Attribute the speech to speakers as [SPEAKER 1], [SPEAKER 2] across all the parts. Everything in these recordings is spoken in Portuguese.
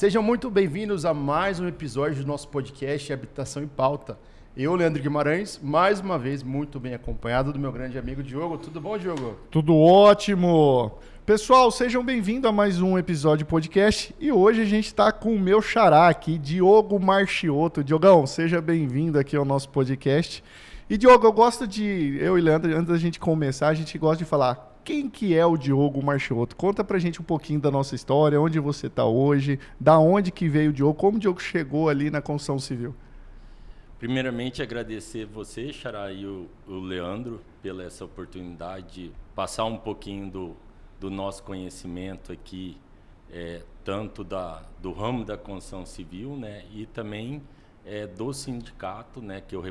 [SPEAKER 1] Sejam muito bem-vindos a mais um episódio do nosso podcast Habitação em Pauta. Eu, Leandro Guimarães, mais uma vez muito bem acompanhado do meu grande amigo Diogo. Tudo bom, Diogo?
[SPEAKER 2] Tudo ótimo! Pessoal, sejam bem-vindos a mais um episódio de podcast e hoje a gente está com o meu xará aqui, Diogo Marchiotto. Diogão, seja bem-vindo aqui ao nosso podcast. E Diogo, eu e Leandro, antes da gente começar, a gente gosta de falar quem que é o Diogo Marchiotto. Conta pra gente um pouquinho da nossa história, onde você está hoje, da onde que veio o Diogo, como o Diogo chegou ali na construção civil.
[SPEAKER 3] Primeiramente, agradecer você, Xará, e o Leandro, pela essa oportunidade de passar um pouquinho do nosso conhecimento aqui, tanto do ramo da construção civil, né, e também do sindicato, né, que eu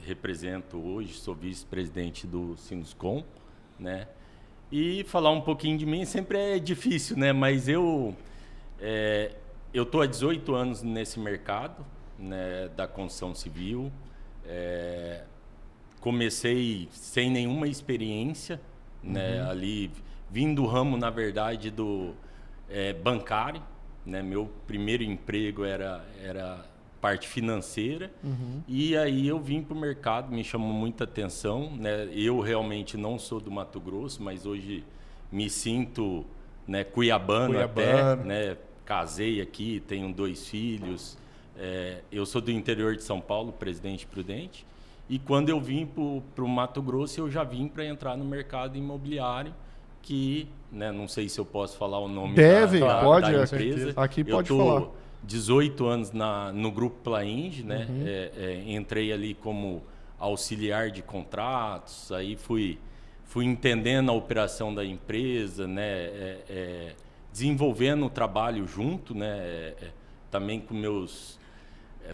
[SPEAKER 3] represento hoje, sou vice-presidente do Sinduscom, né, e falar um pouquinho de mim sempre é difícil, né, mas eu estou há 18 anos nesse mercado, né, da construção civil. Comecei sem nenhuma experiência, né, ali vim do ramo, na verdade, do bancário, né, meu primeiro emprego era parte financeira, e aí eu vim para o mercado, me chamou muita atenção, né, eu realmente não sou do Mato Grosso, mas hoje me sinto, né, cuiabano até, né, casei aqui, tenho 2 filhos. Eu sou do interior de São Paulo, Presidente Prudente, e quando eu vim para o Mato Grosso, eu já vim para entrar no mercado imobiliário, que, né, não sei se eu posso falar o nome da empresa.
[SPEAKER 2] Aqui pode falar.
[SPEAKER 3] Eu estou 18 anos no Grupo Plainge, né? Entrei ali como auxiliar de contratos, aí fui entendendo a operação da empresa, né? Desenvolvendo o trabalho junto, né? Também com meus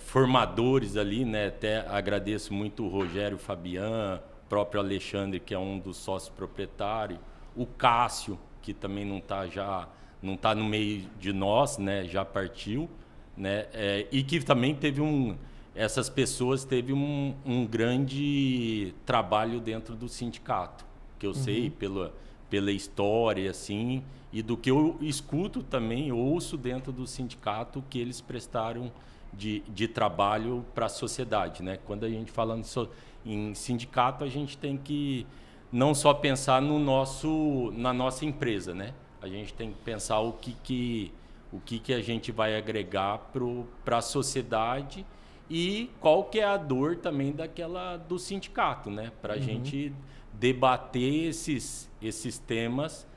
[SPEAKER 3] formadores ali, né? Até agradeço muito o Rogério Fabian, o próprio Alexandre, que é um dos sócios proprietários, o Cássio, que também não está no meio de nós, né? Já partiu, né? E que também essas pessoas teve um grande trabalho dentro do sindicato, que eu sei pela história, assim, e do que eu escuto também, ouço dentro do sindicato que eles prestaram de trabalho para a sociedade, né? Quando a gente fala em sindicato, a gente tem que não só pensar na nossa empresa, né? A gente tem que pensar o que a gente vai agregar para a sociedade e qual que é a dor também do sindicato, né? Para a gente debater esses temas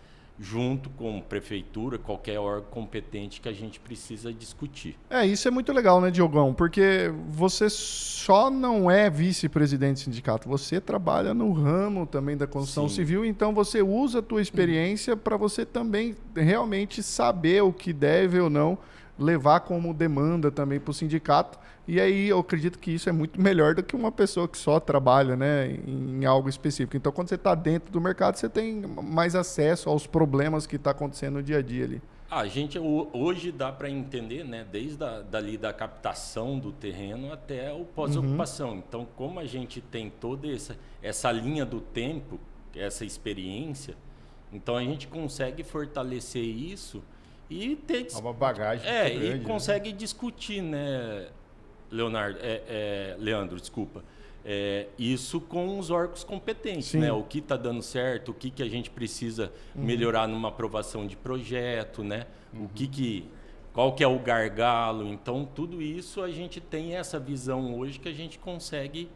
[SPEAKER 3] junto com prefeitura, qualquer órgão competente que a gente precisa discutir.
[SPEAKER 2] Isso é muito legal, né, Diogão? Porque você só não é vice-presidente do sindicato, você trabalha no ramo também da construção civil, então você usa a tua experiência para você também realmente saber o que deve ou não levar como demanda também para o sindicato. E aí eu acredito que isso é muito melhor do que uma pessoa que só trabalha, né, em algo específico. Então, quando você está dentro do mercado, você tem mais acesso aos problemas que está acontecendo no dia a dia ali.
[SPEAKER 3] A gente hoje dá para entender, né, desde dali da captação do terreno até o pós-ocupação. Então, como a gente tem toda essa linha do tempo, essa experiência, então a gente consegue fortalecer isso e ter
[SPEAKER 1] uma bagagem muito grande,
[SPEAKER 3] e consegue discutir, né, Leandro, desculpa. Isso com os órgãos competentes, né? O que está dando certo, o que a gente precisa melhorar numa aprovação de projeto, né? Qual que é o gargalo. Então, tudo isso a gente tem essa visão hoje que a gente consegue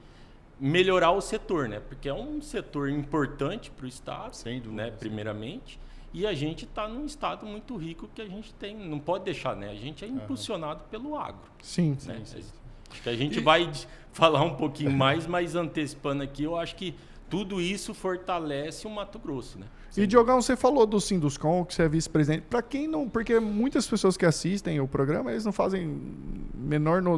[SPEAKER 3] melhorar o setor, né? Porque é um setor importante para o Estado, sem dúvida, né? Primeiramente. E a gente está num estado muito rico que a gente não pode deixar, né? A gente é impulsionado pelo agro.
[SPEAKER 2] Sim,
[SPEAKER 3] né? Sim. Acho que a gente vai falar um pouquinho mais, mas antecipando aqui, eu acho que tudo isso fortalece o Mato Grosso, né?
[SPEAKER 2] E, Diogão, você falou do Sinduscom, que você é vice-presidente. Para quem não... Porque muitas pessoas que assistem o programa, eles não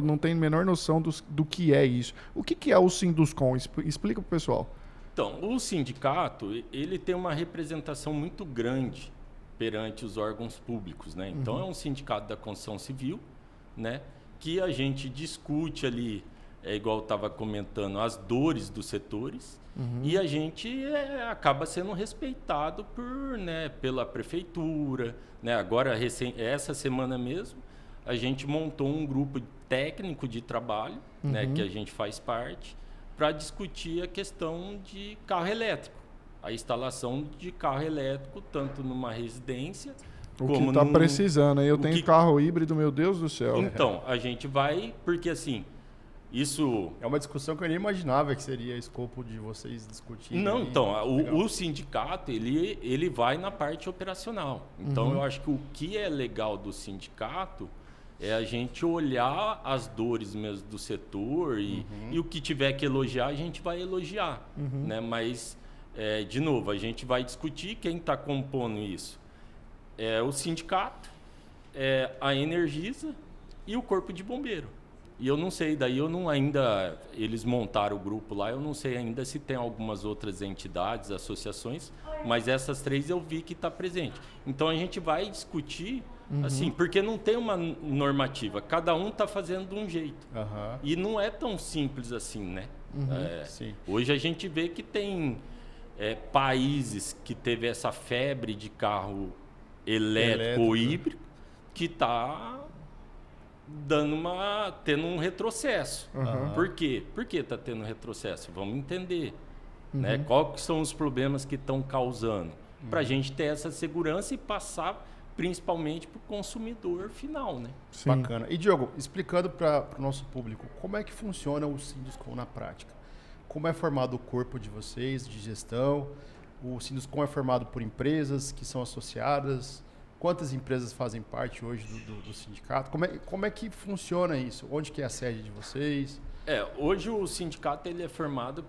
[SPEAKER 2] não têm menor noção do que é isso. O que é o Sinduscom? Explica para o pessoal.
[SPEAKER 3] Então, o sindicato, ele tem uma representação muito grande perante os órgãos públicos, né? Então, é um sindicato da construção civil, né? Que a gente discute ali, igual eu estava comentando, as dores dos setores, e a gente acaba sendo respeitado pela prefeitura, né? Agora, essa semana mesmo, a gente montou um grupo técnico de trabalho, né, que a gente faz parte, para discutir a questão de carro elétrico. A instalação de carro elétrico, tanto numa residência,
[SPEAKER 2] O
[SPEAKER 3] como
[SPEAKER 2] que está
[SPEAKER 3] num...
[SPEAKER 2] precisando. Aí eu
[SPEAKER 3] o
[SPEAKER 2] tenho
[SPEAKER 3] que-
[SPEAKER 2] carro híbrido, meu Deus do céu.
[SPEAKER 3] Então, a gente vai, porque assim, isso...
[SPEAKER 1] É uma discussão que eu nem imaginava que seria escopo de vocês discutirem.
[SPEAKER 3] Não,
[SPEAKER 1] aí.
[SPEAKER 3] então,
[SPEAKER 1] Legal.
[SPEAKER 3] o sindicato, ele vai na parte operacional. Então, eu acho que o que é legal do sindicato é a gente olhar as dores mesmo do setor e o que tiver que elogiar, a gente vai elogiar, né? Mas, de novo, a gente vai discutir quem está compondo isso. É o sindicato, a Energisa e o Corpo de Bombeiro. E eu não sei, daí eu não ainda... Eles montaram o grupo lá, eu não sei ainda se tem algumas outras entidades, associações, mas essas 3 eu vi que está presente. Então a gente vai discutir, assim, porque não tem uma normativa, cada um está fazendo de um jeito.
[SPEAKER 1] Aham.
[SPEAKER 3] E não é tão simples assim, né?
[SPEAKER 1] Sim.
[SPEAKER 3] Hoje a gente vê que tem países que teve essa febre de carro elétrico ou híbrido que está tendo um retrocesso. Por quê? Por que está tendo retrocesso? Vamos entender. Né? Quais são os problemas que estão causando? Para a gente ter essa segurança e passar principalmente para o consumidor final. Né?
[SPEAKER 2] Sim.
[SPEAKER 1] Bacana. E Diogo, explicando para o nosso público, como é que funciona o Sinduscom na prática? Como é formado o corpo de vocês, de gestão? O Sinduscom é formado por empresas que são associadas? Quantas empresas fazem parte hoje do sindicato? Como é que funciona isso? Onde que é a sede de vocês?
[SPEAKER 3] Hoje o sindicato ele é formado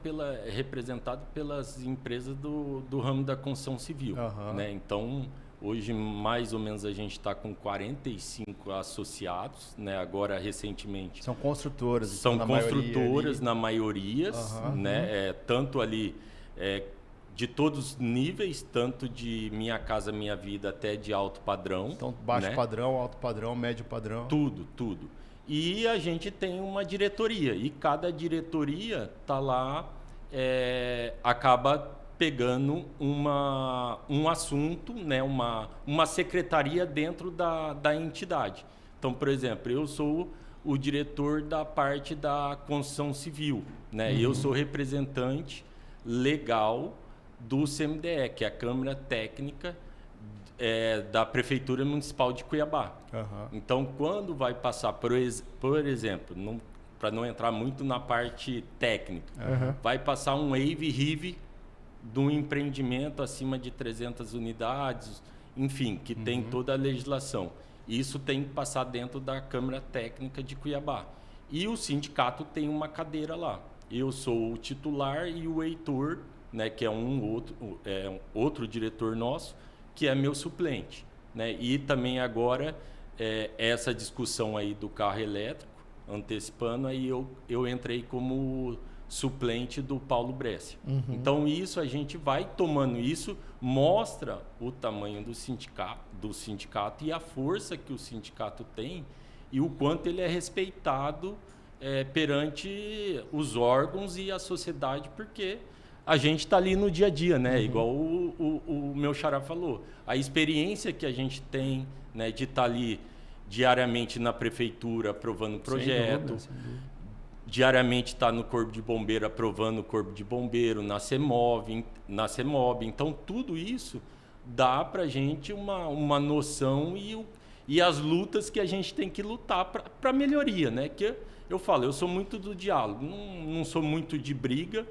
[SPEAKER 3] representado pelas empresas do ramo da construção civil. Né? Então, hoje mais ou menos a gente está com 45 associados, né? Agora recentemente.
[SPEAKER 1] São construtoras.
[SPEAKER 3] São
[SPEAKER 1] então,
[SPEAKER 3] construtoras na maioria, né? Tanto ali de todos os níveis, tanto de Minha Casa Minha Vida até de alto padrão.
[SPEAKER 1] Então, baixo
[SPEAKER 3] né?
[SPEAKER 1] padrão, alto padrão, médio padrão.
[SPEAKER 3] Tudo. E a gente tem uma diretoria. E cada diretoria tá lá, acaba pegando um assunto, né? uma secretaria dentro da entidade. Então, por exemplo, eu sou o diretor da parte da construção civil. Né? Eu sou representante legal do CMDE, que é a Câmara Técnica da Prefeitura Municipal de Cuiabá. Então, quando vai passar, por exemplo, para não entrar muito na parte técnica, vai passar um waive-rive de um empreendimento acima de 300 unidades, enfim, que tem toda a legislação. Isso tem que passar dentro da Câmara Técnica de Cuiabá. E o sindicato tem uma cadeira lá. Eu sou o titular e o Heitor, né, que é outro diretor nosso, que é meu suplente. Né? E também agora, essa discussão aí do carro elétrico, antecipando, aí eu entrei como suplente do Paulo Brescia. Então, isso a gente vai tomando isso, mostra o tamanho do sindicato e a força que o sindicato tem e o quanto ele é respeitado perante os órgãos e a sociedade, porque a gente está ali no dia a dia, né? Igual o meu xará falou. A experiência que a gente tem, né, de estar ali diariamente na prefeitura aprovando projeto,
[SPEAKER 1] Sem dúvida.
[SPEAKER 3] diariamente estar no Corpo de Bombeiro aprovando o Corpo de Bombeiro, na CEMOB. Então, tudo isso dá para a gente uma noção e as lutas que a gente tem que lutar para melhoria, né? Que eu falo, eu sou muito do diálogo, não sou muito de briga.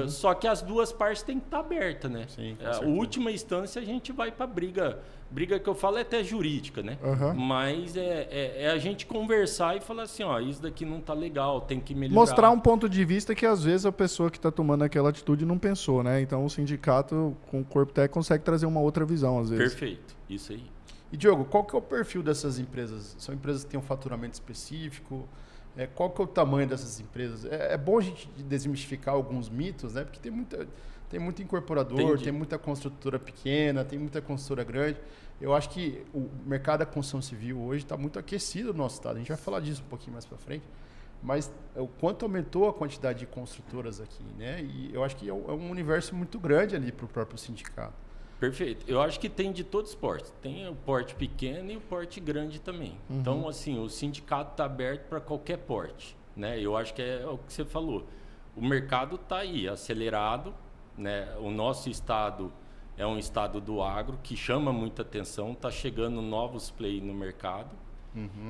[SPEAKER 3] Só que as duas partes têm que estar abertas, né?
[SPEAKER 1] Sim, com
[SPEAKER 3] A
[SPEAKER 1] certeza.
[SPEAKER 3] última instância a gente vai para briga. Briga que eu falo é até jurídica, né? Mas é a gente conversar e falar assim, ó, isso daqui não tá legal, tem que melhorar.
[SPEAKER 2] Mostrar um ponto de vista que às vezes a pessoa que está tomando aquela atitude não pensou, né? Então o sindicato com o corpo técnico consegue trazer uma outra visão às vezes.
[SPEAKER 3] Perfeito, isso aí.
[SPEAKER 1] E Diogo, qual que é o perfil dessas empresas? São empresas que têm um faturamento específico? Qual que é o tamanho dessas empresas? É bom a gente desmistificar alguns mitos, né? Porque tem muito incorporador,
[SPEAKER 3] Entendi.
[SPEAKER 1] tem muita construtora pequena, tem muita construtora grande. Eu acho que o mercado da construção civil hoje está muito aquecido no nosso estado. A gente vai falar disso um pouquinho mais para frente. Mas o quanto aumentou a quantidade de construtoras aqui, né? E eu acho que é um universo muito grande ali para o próprio sindicato.
[SPEAKER 3] Perfeito. Eu acho que tem de todos os portes. Tem o porte pequeno e o porte grande também. Então, assim, o sindicato está aberto para qualquer porte, né? Eu acho que é o que você falou. O mercado está aí, acelerado, né? O nosso estado é um estado do agro que chama muita atenção, está chegando novos players no mercado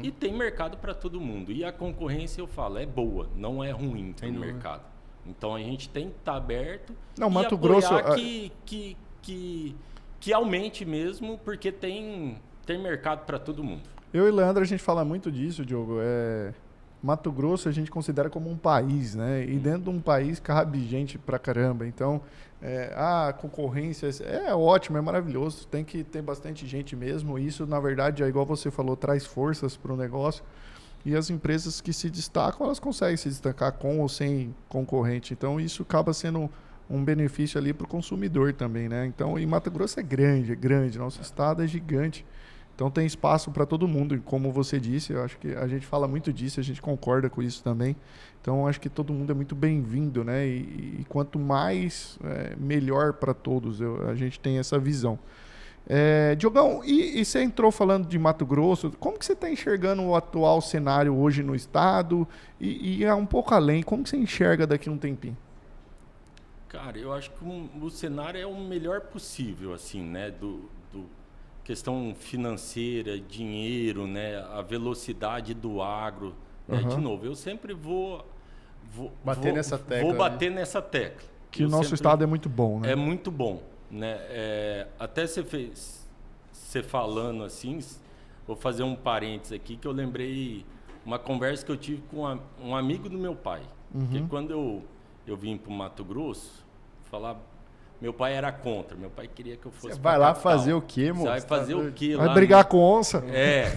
[SPEAKER 3] e tem mercado para todo mundo. E a concorrência, eu falo, é boa, não é ruim para o mercado. Então, a gente tem que estar aberto
[SPEAKER 2] Não,
[SPEAKER 3] e
[SPEAKER 2] Mato
[SPEAKER 3] apoiar
[SPEAKER 2] Grosso...
[SPEAKER 3] que aumente mesmo, porque tem mercado para todo mundo.
[SPEAKER 2] Eu e Leandro, a gente fala muito disso, Diogo. Mato Grosso a gente considera como um país, né? E dentro de um país cabe gente pra caramba. Então, a concorrência é ótimo, é maravilhoso. Tem que ter bastante gente mesmo. Isso, na verdade, é igual você falou, traz forças para o negócio. E as empresas que se destacam, elas conseguem se destacar com ou sem concorrente. Então, isso acaba sendo um benefício ali para o consumidor também, né? Então, e Mato Grosso é grande. Nosso estado é gigante. Então tem espaço para todo mundo, e como você disse, eu acho que a gente fala muito disso, a gente concorda com isso também. Então acho que todo mundo é muito bem-vindo, né? E quanto mais, melhor para todos. A gente tem essa visão. Diogão, e você entrou falando de Mato Grosso, como que você está enxergando o atual cenário hoje no estado? E um pouco além, como que você enxerga daqui a um tempinho?
[SPEAKER 3] Cara, eu acho que o cenário é o melhor possível, assim, né? Questão financeira, dinheiro, né? A velocidade do agro. De novo, eu sempre vou bater nessa tecla.
[SPEAKER 2] Que o nosso estado é muito bom, né?
[SPEAKER 3] É muito bom, né? Até você falando assim, vou fazer um parênteses aqui, que eu lembrei uma conversa que eu tive com um amigo do meu pai. Porque quando eu vim para o Mato Grosso, falar... Meu pai era contra. Meu pai queria que eu fosse.
[SPEAKER 1] Você vai lá fazer o quê, moço?
[SPEAKER 3] Você vai fazer o quê lá?
[SPEAKER 2] Vai brigar com onça?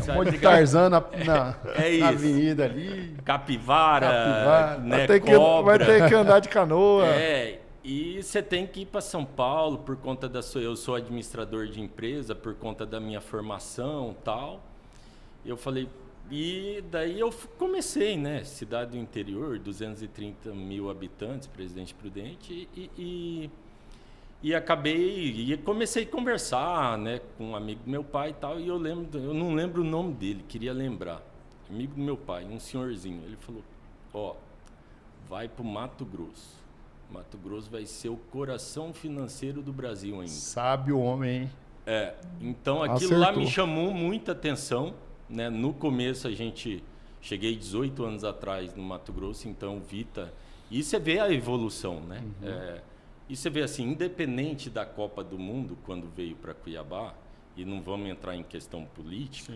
[SPEAKER 1] Um monte de Tarzan na avenida ali.
[SPEAKER 3] Capivara, né?
[SPEAKER 2] Vai ter que andar de canoa.
[SPEAKER 3] E você tem que ir para São Paulo por conta eu sou administrador de empresa, por conta da minha formação e tal. Eu falei... E daí eu comecei, né? Cidade do interior, 230 mil habitantes, Presidente Prudente, e comecei a conversar, né, com um amigo do meu pai e tal, e eu não lembro o nome dele, queria lembrar. Amigo do meu pai, um senhorzinho, ele falou, vai pro Mato Grosso. Mato Grosso vai ser o coração financeiro do Brasil ainda.
[SPEAKER 1] Sabe o homem, hein?
[SPEAKER 3] Então aquilo lá me chamou muita atenção, né? No começo cheguei 18 anos atrás no Mato Grosso, então e você vê a evolução, né? E você vê assim, independente da Copa do Mundo, quando veio para Cuiabá, e não vamos entrar em questão política,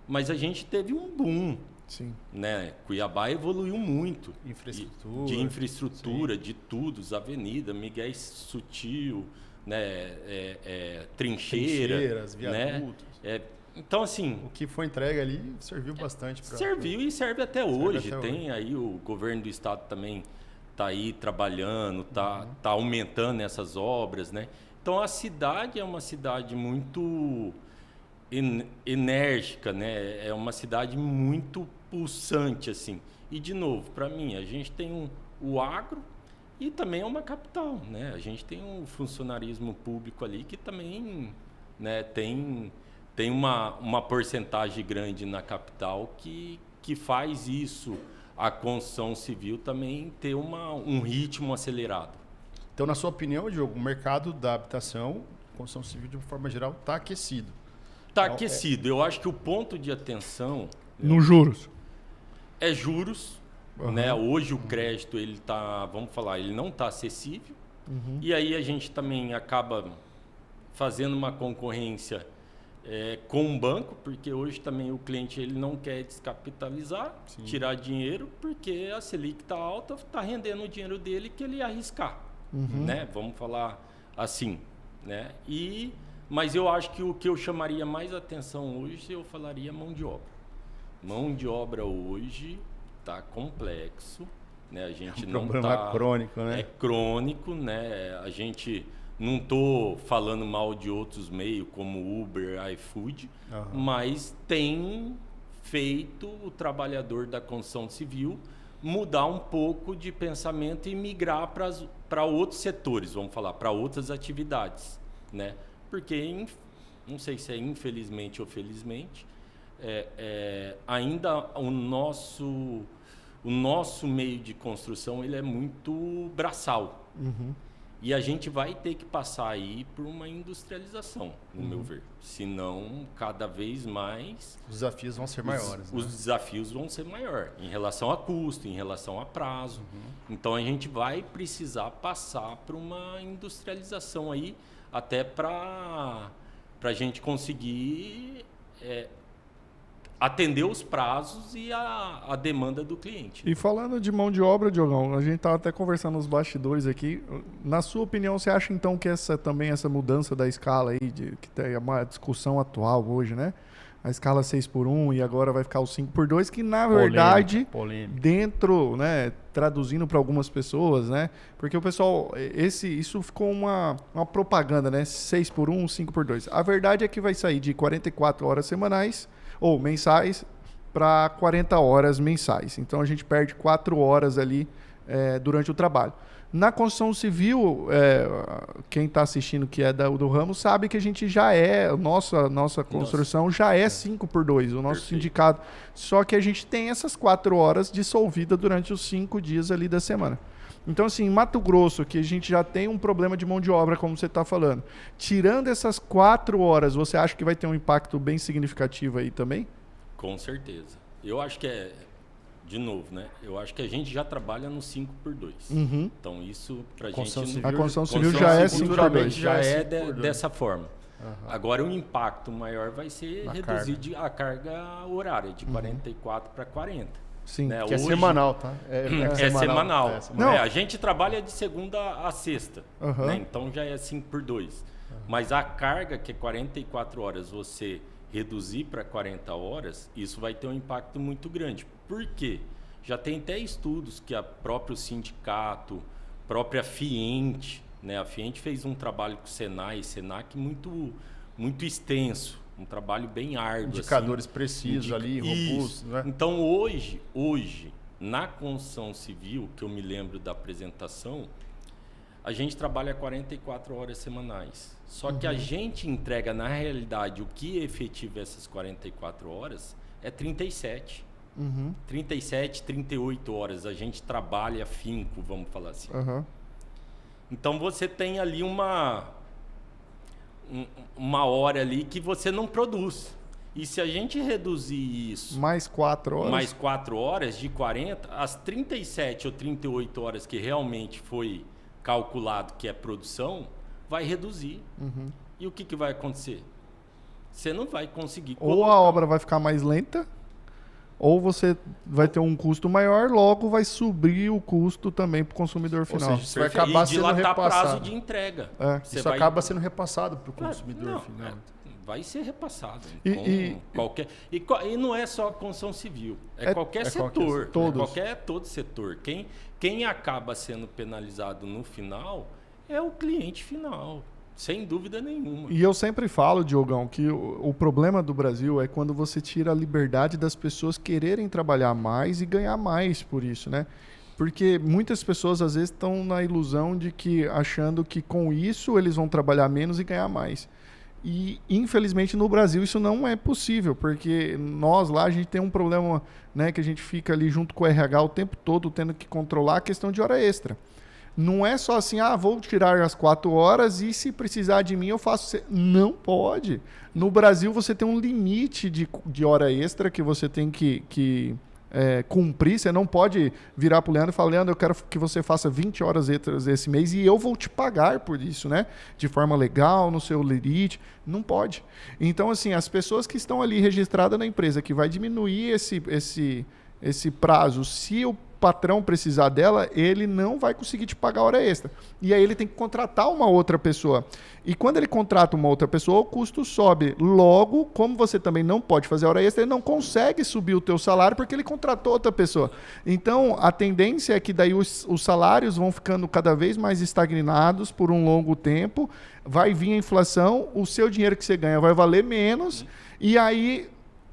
[SPEAKER 3] mas a gente teve um boom.
[SPEAKER 2] Sim.
[SPEAKER 3] Né? Cuiabá evoluiu muito.
[SPEAKER 1] De
[SPEAKER 3] infraestrutura, de tudo, as avenidas, Miguel Sutil, né? Trincheiras,
[SPEAKER 1] viadutos.
[SPEAKER 3] Né? Então, assim...
[SPEAKER 1] O que foi entregue ali serviu bastante.
[SPEAKER 3] Serviu e serve até hoje. Tem aí o governo do estado também... está aí trabalhando, está aumentando essas obras, né? Então, a cidade é uma cidade muito enérgica, né? É uma cidade muito pulsante, assim. E, de novo, para mim, a gente tem o agro e também é uma capital, né? A gente tem um funcionarismo público ali que também, né, tem uma porcentagem grande na capital que faz isso... a construção civil também ter um ritmo acelerado.
[SPEAKER 1] Então, na sua opinião, Diogo, o mercado da habitação, construção civil de uma forma geral, está aquecido?
[SPEAKER 3] Está aquecido. Eu acho que o ponto de atenção...
[SPEAKER 2] Nos juros?
[SPEAKER 3] É juros. Né? Hoje o crédito, ele não está acessível. E aí a gente também acaba fazendo uma concorrência... com o banco, porque hoje também o cliente ele não quer descapitalizar, tirar dinheiro, porque a Selic está alta, está rendendo o dinheiro dele que ele ia arriscar, né? Vamos falar assim, né? Mas eu acho que o que eu chamaria mais atenção hoje, eu falaria mão de obra. Mão de obra hoje está complexo, né? A gente não
[SPEAKER 1] problema crônico, né?
[SPEAKER 3] É crônico, né? A gente... Não estou falando mal de outros meios, como Uber, iFood, mas tem feito o trabalhador da construção civil mudar um pouco de pensamento e migrar para outros setores, vamos falar, para outras atividades, né? porque, não sei se é infelizmente ou felizmente, ainda o nosso meio de construção ele é muito braçal. E a gente vai ter que passar aí por uma industrialização, no meu ver. Senão, cada vez mais...
[SPEAKER 1] Os desafios vão ser maiores.
[SPEAKER 3] Os desafios vão ser maiores, em relação a custo, em relação a prazo. Então, a gente vai precisar passar por uma industrialização aí, até para a gente conseguir atender os prazos e a demanda do cliente.
[SPEAKER 2] E falando de mão de obra, Diogão, a gente estava até conversando nos bastidores aqui. Na sua opinião, você acha então que essa mudança da escala aí, que tem uma discussão atual hoje, né? A escala 6x1 e agora vai ficar o 5x2, que na verdade, dentro, né, traduzindo para algumas pessoas, né? Porque o pessoal, isso ficou uma propaganda, né? 6x1, 5x2. A verdade é que vai sair de 44 horas semanais ou mensais para 40 horas mensais. Então a gente perde 4 horas ali durante o trabalho. Na construção civil, quem está assistindo que é do ramo sabe que a gente já nossa construção já é 5x2, o nosso sindicato. Só que a gente tem essas 4 horas dissolvidas durante os 5 dias ali da semana. Então, assim, em Mato Grosso, que a gente já tem um problema de mão de obra, como você está falando, tirando essas 4 horas, você acha que vai ter um impacto bem significativo aí também?
[SPEAKER 3] Com certeza. Eu acho que de novo, né? Eu acho que a gente já trabalha no 5x2. Então, isso pra gente...
[SPEAKER 2] A construção civil já é 5x2.
[SPEAKER 3] Já é dessa forma. Agora, o impacto maior vai ser reduzir a carga horária, de 44 para 40.
[SPEAKER 2] Sim,
[SPEAKER 3] né?
[SPEAKER 1] Que hoje, é semanal, tá?
[SPEAKER 3] É semanal. A gente trabalha de segunda a sexta, né? Então já é 5x2. Mas a carga, que é 44 horas, você reduzir para 40 horas, isso vai ter um impacto muito grande. Por quê? Já tem até estudos que a próprio sindicato, própria FIENTE, né? A FIENTE fez um trabalho com o Senai e Senac muito, muito extenso. Um trabalho bem árduo.
[SPEAKER 1] Indicadores precisos ali, robustos, né?
[SPEAKER 3] Então, hoje, na construção civil, que eu me lembro da apresentação, a gente trabalha 44 horas semanais. Só que a gente entrega, na realidade, o que efetiva essas 44 horas é 37. 37, 38 horas. A gente trabalha afinco, vamos falar assim. Então, você tem ali uma hora ali que você não produz. E se a gente reduzir isso...
[SPEAKER 2] Mais 4 horas?
[SPEAKER 3] Mais 4 horas, de 40, as 37 ou 38 horas que realmente foi calculado que é produção, vai reduzir. E o que vai acontecer? Você não vai conseguir colocar...
[SPEAKER 2] Ou a obra vai ficar mais lenta, ou você vai ter um custo maior, logo vai subir o custo também para o consumidor final.
[SPEAKER 1] Ou seja, você vai acabar sendo repassado.
[SPEAKER 3] Prazo de entrega.
[SPEAKER 1] Isso acaba sendo repassado para o consumidor final.
[SPEAKER 3] Vai ser repassado. E não é só a construção civil. Qualquer setor. Todo setor. Quem acaba sendo penalizado no final é o cliente final. Sem dúvida nenhuma.
[SPEAKER 2] E eu sempre falo, Diogão, que o problema do Brasil é quando você tira a liberdade das pessoas quererem trabalhar mais e ganhar mais por isso, né? Porque muitas pessoas, às vezes, estão na ilusão de que, achando que com isso eles vão trabalhar menos e ganhar mais. E, infelizmente, no Brasil isso não é possível, porque nós lá, a gente tem um problema, né, que a gente fica ali junto com o RH o tempo todo tendo que controlar a questão de hora extra. Não é só assim, vou tirar as 4 horas e se precisar de mim eu faço... Não pode. No Brasil você tem um limite de hora extra que você tem que cumprir. Você não pode virar para o Leandro e falar, Leandro, eu quero que você faça 20 horas extras esse mês e eu vou te pagar por isso, né? De forma legal, no seu limite. Não pode. Então, assim, as pessoas que estão ali registradas na empresa, que vai diminuir esse prazo, se o patrão precisar dela, ele não vai conseguir te pagar hora extra. E aí ele tem que contratar uma outra pessoa. E quando ele contrata uma outra pessoa, o custo sobe. Logo, como você também não pode fazer hora extra, ele não consegue subir o teu salário porque ele contratou outra pessoa. Então, a tendência é que daí os salários vão ficando cada vez mais estagnados por um longo tempo, vai vir a inflação, o seu dinheiro que você ganha vai valer menos, e aí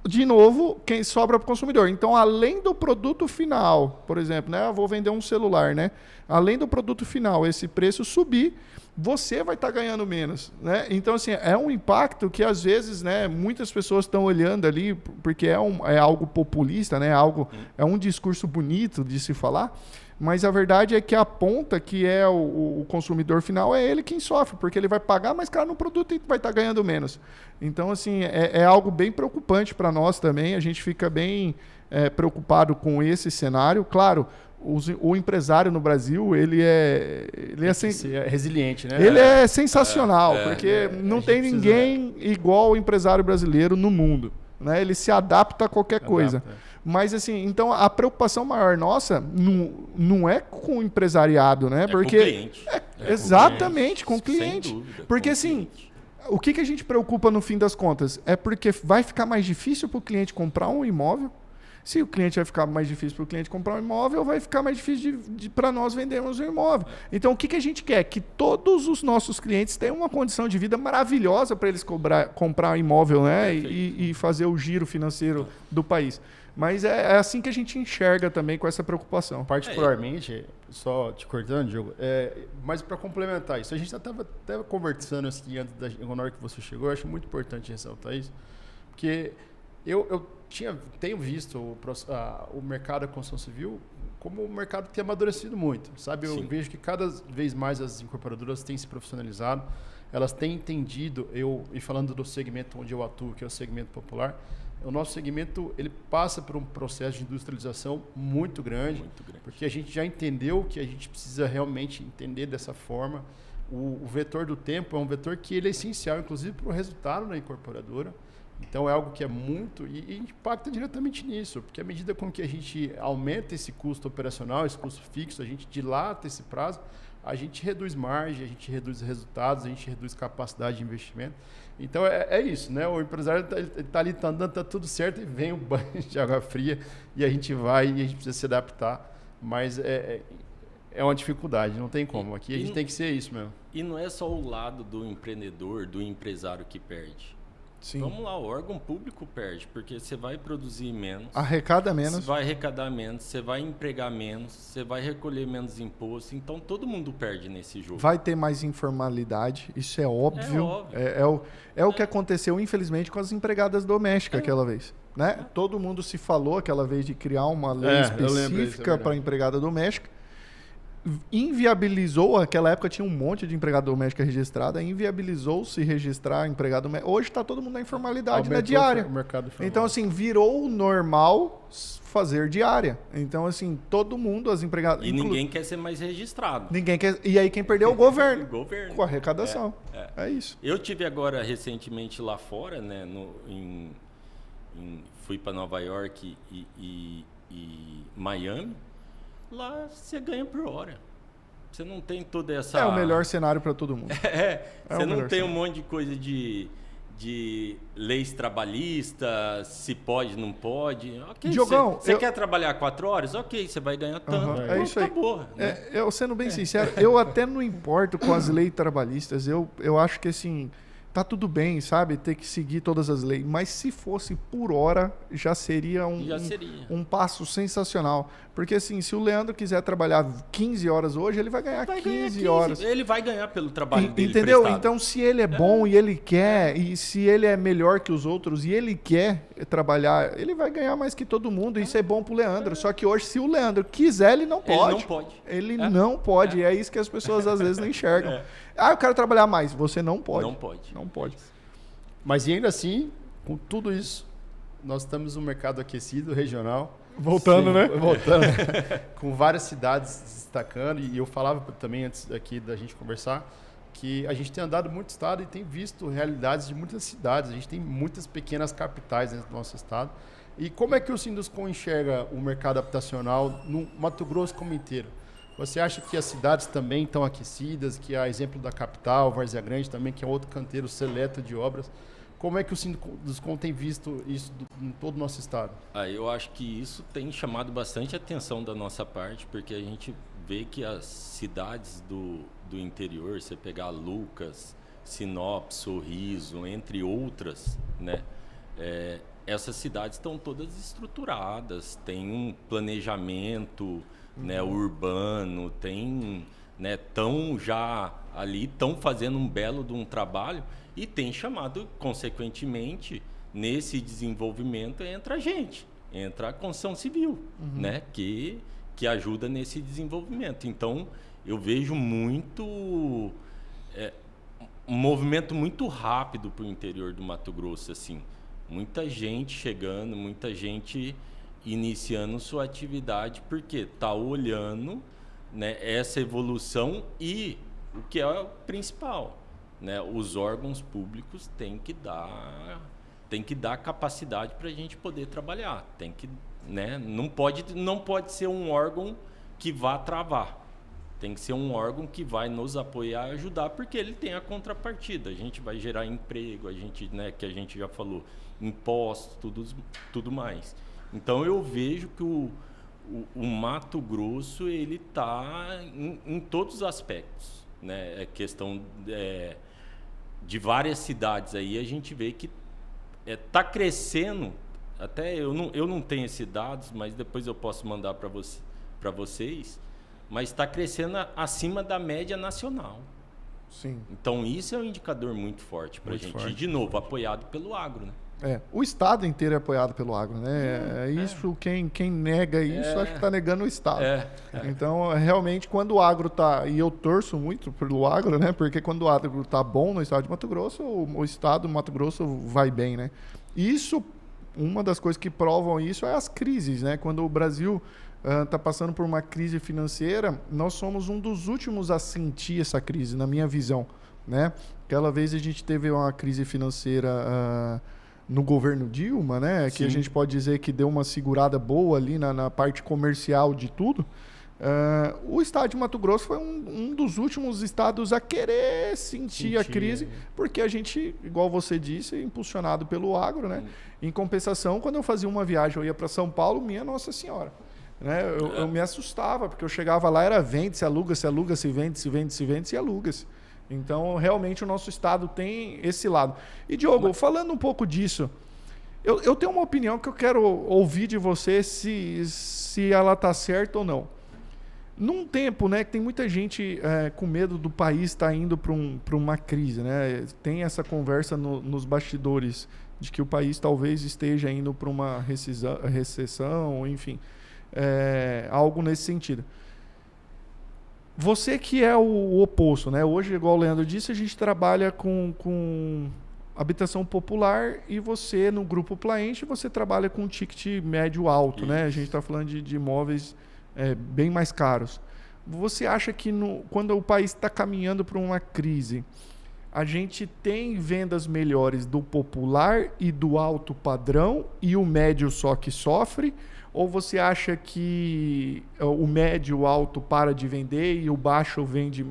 [SPEAKER 2] de novo, quem sobra para o consumidor. Então, além do produto final, por exemplo, né, eu vou vender um celular, né? Além do produto final, esse preço subir, você vai estar ganhando menos, né? Então, assim, é um impacto que, às vezes, né, muitas pessoas estão olhando ali, porque é algo populista, né? É um discurso bonito de se falar, mas a verdade é que a ponta, que é o consumidor final, é ele quem sofre, porque ele vai pagar mais caro no produto e vai estar ganhando menos. Então, assim, é algo bem preocupante para nós também. A gente fica bem preocupado com esse cenário. Claro, o empresário no Brasil, ele é
[SPEAKER 1] resiliente, né?
[SPEAKER 2] Ele é sensacional, porque não tem ninguém igual o empresário brasileiro no mundo, né? Ele se adapta a qualquer coisa. Mas, assim, então a preocupação maior nossa não é com o empresariado, né? Porque
[SPEAKER 3] com o cliente.
[SPEAKER 2] Exatamente, com o cliente.
[SPEAKER 3] Sem dúvida,
[SPEAKER 2] porque, assim, o que a gente preocupa no fim das contas? É porque vai ficar mais difícil para o cliente comprar um imóvel. Se o cliente vai ficar mais difícil para o cliente comprar um imóvel, vai ficar mais difícil para nós vendermos um imóvel. Então, o que a gente quer? Que todos os nossos clientes tenham uma condição de vida maravilhosa para eles comprar um imóvel, né? E fazer o giro financeiro do país. Mas é assim que a gente enxerga também com essa preocupação.
[SPEAKER 1] Particularmente, só te cortando, Diogo, mas para complementar isso, a gente estava até conversando assim, na hora que você chegou, eu acho muito importante ressaltar isso, porque eu tenho visto o mercado da construção civil como um mercado que tem amadurecido muito, sabe? Eu vejo que cada vez mais as incorporadoras têm se profissionalizado, elas têm entendido, e falando do segmento onde eu atuo, que é o segmento popular, o nosso segmento ele passa por um processo de industrialização muito grande, porque a gente já entendeu que a gente precisa realmente entender dessa forma. O vetor do tempo é um vetor que ele é essencial, inclusive, para o resultado da incorporadora. Então, é algo que é muito e impacta diretamente nisso, porque à medida com que a gente aumenta esse custo operacional, esse custo fixo, a gente dilata esse prazo, a gente reduz margem, a gente reduz resultados, a gente reduz capacidade de investimento. Então, é isso, né? O empresário está ali, está andando, está tudo certo, e vem o banho de água fria, e a gente vai e a gente precisa se adaptar. Mas é uma dificuldade, não tem como. Aqui a gente tem que ser isso mesmo.
[SPEAKER 3] E não é só o lado do empreendedor, do empresário que perde.
[SPEAKER 2] Sim.
[SPEAKER 3] Vamos lá, o órgão público perde, porque você vai produzir menos.
[SPEAKER 2] Arrecada menos.
[SPEAKER 3] Você vai arrecadar menos, você vai empregar menos, você vai recolher menos imposto. Então, todo mundo perde nesse jogo.
[SPEAKER 2] Vai ter mais informalidade, isso é óbvio. É o que aconteceu, infelizmente, com as empregadas domésticas aquela vez. Né? Todo mundo se falou aquela vez de criar uma lei específica para a empregada doméstica. Inviabilizou, naquela época tinha um monte de empregada doméstica registrada, inviabilizou-se registrar empregado doméstico. Hoje está todo mundo na informalidade, na diária. Então, assim, virou normal fazer diária. Então, assim, todo mundo, as empregadas...
[SPEAKER 3] E ninguém quer ser mais registrado.
[SPEAKER 2] Ninguém quer... E aí quem perdeu é o governo.
[SPEAKER 3] O governo.
[SPEAKER 2] Com a arrecadação. É isso.
[SPEAKER 3] Eu tive agora, recentemente, lá fora, né, fui para Nova York e Miami. Lá você ganha por hora. Você não tem toda essa...
[SPEAKER 2] É o melhor cenário para todo mundo.
[SPEAKER 3] Você não tem um monte de coisa de leis trabalhistas, se pode, não pode. Okay,
[SPEAKER 2] Diogão,
[SPEAKER 3] você quer trabalhar 4 horas? Ok, você vai ganhar tanto.
[SPEAKER 2] É isso aí.
[SPEAKER 3] Acabou, né?
[SPEAKER 2] Eu sendo bem sincero, eu até não importo com as leis trabalhistas. Eu acho que, assim... Tá tudo bem, sabe? Ter que seguir todas as leis. Mas se fosse por hora, já seria um passo sensacional. Porque, assim, se o Leandro quiser trabalhar 15 horas hoje, ele vai ganhar 15 horas.
[SPEAKER 3] Ele vai ganhar pelo trabalho dele.
[SPEAKER 2] Entendeu?
[SPEAKER 3] Prestado.
[SPEAKER 2] Então, se ele é bom e ele quer, e se ele é melhor que os outros e ele quer trabalhar, ele vai ganhar mais que todo mundo. Isso é bom pro Leandro. Só que hoje, se o Leandro quiser, ele não pode.
[SPEAKER 3] Ele não pode.
[SPEAKER 2] Ele não pode. E é isso que as pessoas, às vezes, não enxergam. Eu quero trabalhar mais. Você não pode. Não pode.
[SPEAKER 1] Mas e ainda assim, com tudo isso, nós estamos num mercado aquecido, regional.
[SPEAKER 2] Voltando, né?
[SPEAKER 1] Voltando. Com várias cidades se destacando. E eu falava também antes aqui da gente conversar que a gente tem andado muito estado e tem visto realidades de muitas cidades. A gente tem muitas pequenas capitais dentro do nosso estado. E como é que o Sinduscon enxerga o mercado habitacional no Mato Grosso como inteiro? Você acha que as cidades também estão aquecidas, que a exemplo da capital, Várzea Grande também, que é outro canteiro seleto de obras, como é que o Sinduscon tem visto isso em todo o nosso estado?
[SPEAKER 3] Eu acho que isso tem chamado bastante atenção da nossa parte, porque a gente vê que as cidades do interior, você pegar Lucas, Sinop, Sorriso, entre outras, né, essas cidades estão todas estruturadas, tem um planejamento, né, urbano, tem, né, tão já ali, estão fazendo um belo de um trabalho e tem chamado, consequentemente, nesse desenvolvimento entra a gente, entra a construção civil, né, que ajuda nesse desenvolvimento. Então, eu vejo muito um movimento muito rápido para o interior do Mato Grosso, assim. Muita gente chegando, muita gente iniciando sua atividade, porque está olhando, né, essa evolução e o que é o principal, né, os órgãos públicos têm que dar capacidade para a gente poder trabalhar. Tem que, né, não pode ser um órgão que vá travar. Tem que ser um órgão que vai nos apoiar e ajudar, porque ele tem a contrapartida. A gente vai gerar emprego, a gente, né, que a gente já falou, impostos, tudo mais. Então eu vejo que o Mato Grosso ele está em todos os aspectos, né? É questão de várias cidades aí, a gente vê que está crescendo. Até eu não tenho esses dados, mas depois eu posso mandar para vocês. Mas está crescendo acima da média nacional.
[SPEAKER 2] Sim.
[SPEAKER 3] Então, isso é um indicador muito forte para a gente.
[SPEAKER 2] Forte.
[SPEAKER 3] E, de novo, apoiado pelo agro, né?
[SPEAKER 2] O Estado inteiro é apoiado pelo agro, né? Isso, quem nega isso, acho que está negando o Estado. Então, realmente, quando o agro está... E eu torço muito pelo agro, né? Porque quando o agro está bom no estado de Mato Grosso, o estado do Mato Grosso vai bem, né? Isso, uma das coisas que provam isso é as crises, né? Quando o Brasil está passando por uma crise financeira, nós somos um dos últimos a sentir essa crise, na minha visão, né? Aquela vez a gente teve uma crise financeira no governo Dilma, né?
[SPEAKER 3] Sim.
[SPEAKER 2] Que a gente pode dizer que deu uma segurada boa ali na parte comercial de tudo. O estado de Mato Grosso foi um dos últimos estados a querer sentir a crise, porque a gente, igual você disse, é impulsionado pelo agro, né? Em compensação, quando eu fazia uma viagem, eu ia para São Paulo, minha Nossa Senhora. Né? Eu me assustava, porque eu chegava lá, era vende, se aluga, se aluga, se vende, se vende, se vende, se aluga-se. Então, realmente, o nosso estado tem esse lado. E, Diogo, falando um pouco disso, eu tenho uma opinião que eu quero ouvir de você se ela está certa ou não. Num tempo, né, que tem muita gente com medo do país estar indo para uma crise, né? Tem essa conversa nos bastidores de que o país talvez esteja indo para uma recessão, enfim, algo nesse sentido. Você que é o oposto, né? Hoje, igual o Leandro disse, a gente trabalha com habitação popular e você, no Grupo Plaente, você trabalha com ticket médio alto, né? A gente está falando de imóveis bem mais caros. Você acha que quando o país está caminhando para uma crise, a gente tem vendas melhores do popular e do alto padrão e o médio só que sofre? Ou você acha que o médio e o alto para de vender e o baixo vende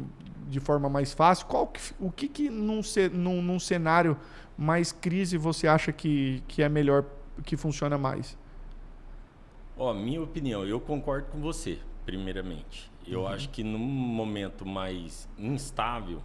[SPEAKER 2] de forma mais fácil? O que num cenário mais crise você acha que é melhor, que funciona mais?
[SPEAKER 3] Minha opinião, eu concordo com você, primeiramente. Eu acho que num momento mais instável,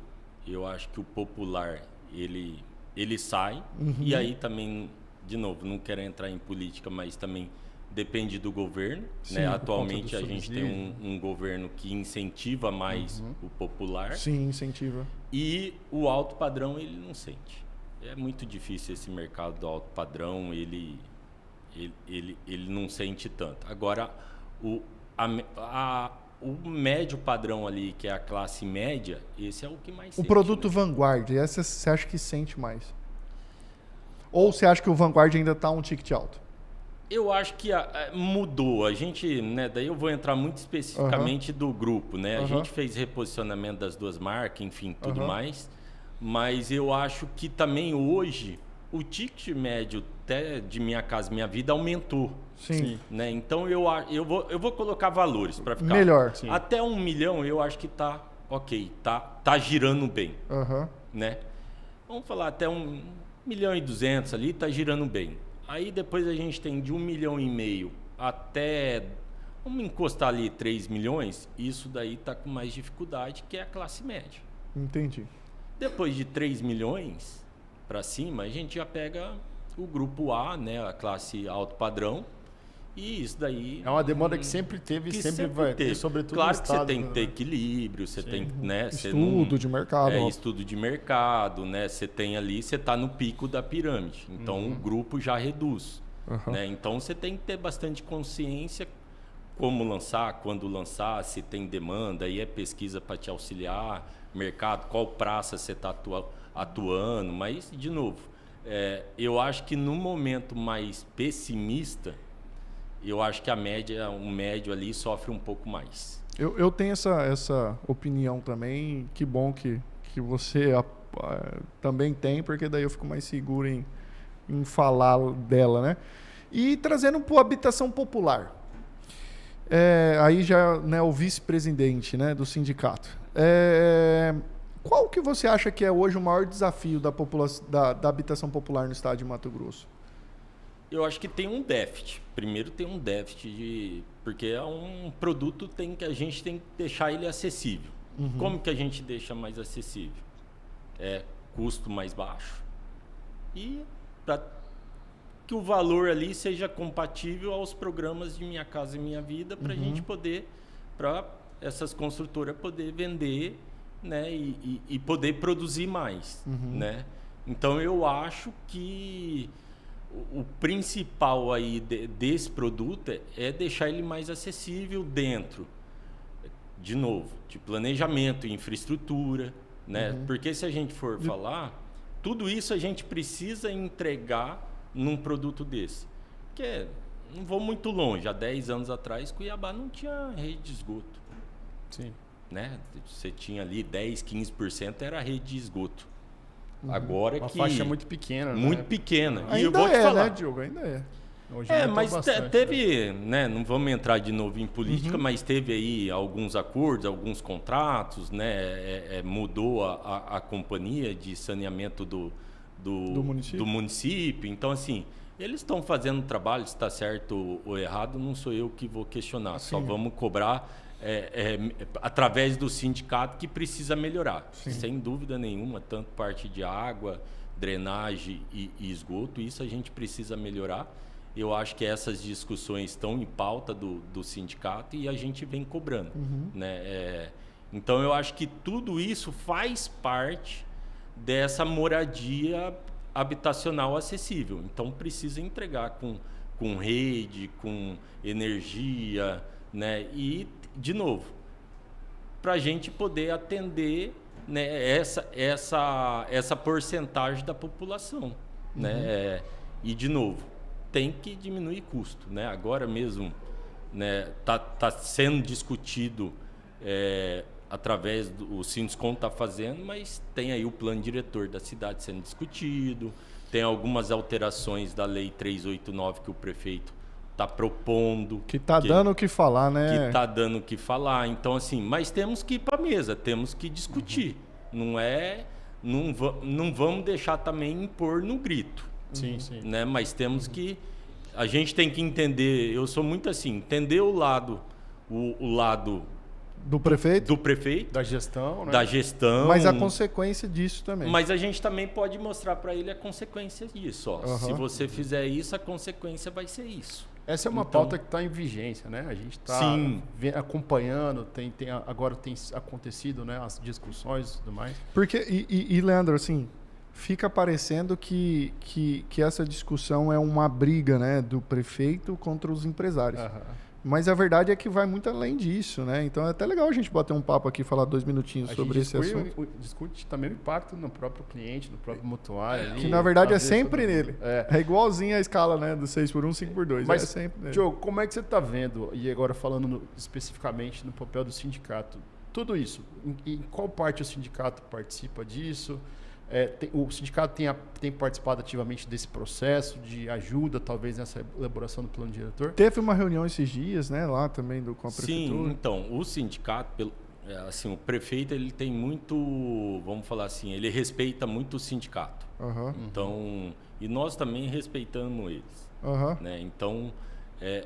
[SPEAKER 3] eu acho que o popular, ele sai. E aí também, de novo, não quero entrar em política, mas também depende do governo.
[SPEAKER 2] Sim,
[SPEAKER 3] né? Atualmente a gente tem um governo que incentiva mais o popular.
[SPEAKER 2] Sim, incentiva.
[SPEAKER 3] E o alto padrão ele não sente. É muito difícil esse mercado do alto padrão, ele não sente tanto. Agora, o médio padrão ali, que é a classe média, esse é o que mais sente.
[SPEAKER 2] O produto Vanguard, essa você acha que sente mais? Ou você acha que o Vanguard ainda está um ticket alto?
[SPEAKER 3] Eu acho que mudou. A gente, né, daí eu vou entrar muito especificamente do grupo, né? A gente fez reposicionamento das duas marcas, enfim, tudo mais. Mas eu acho que também hoje o ticket médio até de Minha Casa Minha Vida aumentou.
[SPEAKER 2] Sim.
[SPEAKER 3] Né? Então eu vou colocar valores para ficar
[SPEAKER 2] melhor.
[SPEAKER 3] Sim. Até 1 milhão eu acho que tá ok, tá girando bem, né? Vamos falar até 1,2 milhão ali, tá girando bem. Aí depois a gente tem de 1,5 milhão até, vamos encostar ali 3 milhões, isso daí tá com mais dificuldade, que é a classe média.
[SPEAKER 2] Entendi.
[SPEAKER 3] Depois de 3 milhões para cima, a gente já pega o grupo A, né, a classe alto padrão. E isso daí...
[SPEAKER 1] É uma demanda que sempre teve e sempre vai ter, sobretudo
[SPEAKER 3] claro
[SPEAKER 1] no
[SPEAKER 3] que
[SPEAKER 1] estado,
[SPEAKER 3] você tem que ter
[SPEAKER 1] né?
[SPEAKER 3] equilíbrio, você tem que... Né,
[SPEAKER 2] Estudo de mercado.
[SPEAKER 3] estudo de mercado, né? Você tem ali, você está no pico da pirâmide. Então, o grupo já reduz. Né? Então, você tem que ter bastante consciência como lançar, quando lançar, se tem demanda, aí é pesquisa para te auxiliar, mercado, qual praça você está atuando. Mas, de novo, eu acho que no momento mais pessimista, eu acho que o médio ali sofre um pouco mais.
[SPEAKER 2] Eu tenho essa opinião também. Que bom que você também tem, porque daí eu fico mais seguro em falar dela, né? E trazendo para a habitação popular. Aí já, né, o vice-presidente, né, do sindicato. Qual que você acha que é hoje o maior desafio da habitação popular no estado de Mato Grosso?
[SPEAKER 3] Eu acho que tem um déficit. Primeiro tem um déficit porque é um produto que a gente tem que deixar ele acessível. Como que a gente deixa mais acessível? Custo mais baixo. E para que o valor ali seja compatível aos programas de Minha Casa e Minha Vida, para a gente poder, para essas construtoras poder vender, né, e poder produzir mais, né? Então eu acho que o principal aí desse produto é deixar ele mais acessível dentro, de novo, de planejamento e infraestrutura, né? Porque se a gente for falar, tudo isso a gente precisa entregar num produto desse. Porque não vou muito longe, há 10 anos atrás, Cuiabá não tinha rede de esgoto.
[SPEAKER 1] Sim.
[SPEAKER 3] Né? Você tinha ali 10, 15% era rede de esgoto. Agora
[SPEAKER 1] Uma
[SPEAKER 3] que
[SPEAKER 1] faixa muito pequena,
[SPEAKER 3] muito
[SPEAKER 1] né?
[SPEAKER 3] pequena.
[SPEAKER 2] Ainda
[SPEAKER 3] e eu vou te falar,
[SPEAKER 2] né, Diogo? Ainda é.
[SPEAKER 1] Hoje aumentou
[SPEAKER 3] mas
[SPEAKER 1] bastante,
[SPEAKER 3] teve, né? Não vamos entrar de novo em política, mas teve aí alguns acordos, alguns contratos, né? Mudou a companhia de saneamento do município. Então, assim, eles estão fazendo trabalho, se está certo ou errado, não sou eu que vou questionar. Só vamos cobrar através do sindicato que precisa melhorar. Sem dúvida nenhuma, tanto parte de água, drenagem e esgoto, isso a gente precisa melhorar. Eu acho que essas discussões estão em pauta do sindicato e a gente vem cobrando. Né? Então, eu acho que tudo isso faz parte dessa moradia habitacional acessível. Então, precisa entregar com rede, com energia, né? E, de novo, para a gente poder atender, né, essa porcentagem da população. Né? E, de novo, tem que diminuir custo. Né? Agora mesmo, né, tá sendo discutido através o Sinduscon está fazendo, mas tem aí o plano diretor da cidade sendo discutido, tem algumas alterações da Lei 389 que o prefeito está propondo.
[SPEAKER 2] Que está dando o que falar, né?
[SPEAKER 3] Que está dando o que falar. Então, assim, mas temos que ir para a mesa, temos que discutir. Não vamos deixar também impor no grito.
[SPEAKER 1] Sim, sim.
[SPEAKER 3] Né? Mas temos que... A gente tem que entender, eu sou muito assim, entender o lado
[SPEAKER 2] do prefeito?
[SPEAKER 1] Da gestão, né?
[SPEAKER 3] Da gestão.
[SPEAKER 2] Mas a consequência disso também.
[SPEAKER 3] Mas a gente também pode mostrar para ele a consequência disso. Ó. Se você fizer isso, a consequência vai ser isso.
[SPEAKER 1] Essa é uma pauta que está em vigência, né? A gente está acompanhando, agora tem acontecido, né, as discussões e tudo mais.
[SPEAKER 2] Porque, Leandro, assim, fica parecendo que essa discussão é uma briga, né, do prefeito contra os empresários. Mas a verdade é que vai muito além disso, né? Então é até legal a gente bater um papo aqui, falar 2 minutinhos sobre esse assunto.
[SPEAKER 1] Discute também o impacto no próprio cliente, no próprio mutuário.
[SPEAKER 2] Que na verdade é sempre nele. É igualzinho a escala, né, do 6x1, 5x2.
[SPEAKER 1] Mas,
[SPEAKER 2] é sempre nele.
[SPEAKER 1] Diogo, como é que você está vendo, e agora falando especificamente no papel do sindicato, tudo isso? Em qual parte o sindicato participa disso? O sindicato tem participado ativamente desse processo de ajuda, talvez, nessa elaboração do plano diretor?
[SPEAKER 2] Teve uma reunião esses dias, né, lá também com a prefeitura.
[SPEAKER 3] Sim, então, o sindicato, assim, o prefeito, ele tem muito, vamos falar assim, ele respeita muito o sindicato. Então, e nós também respeitamos eles. Né? Então,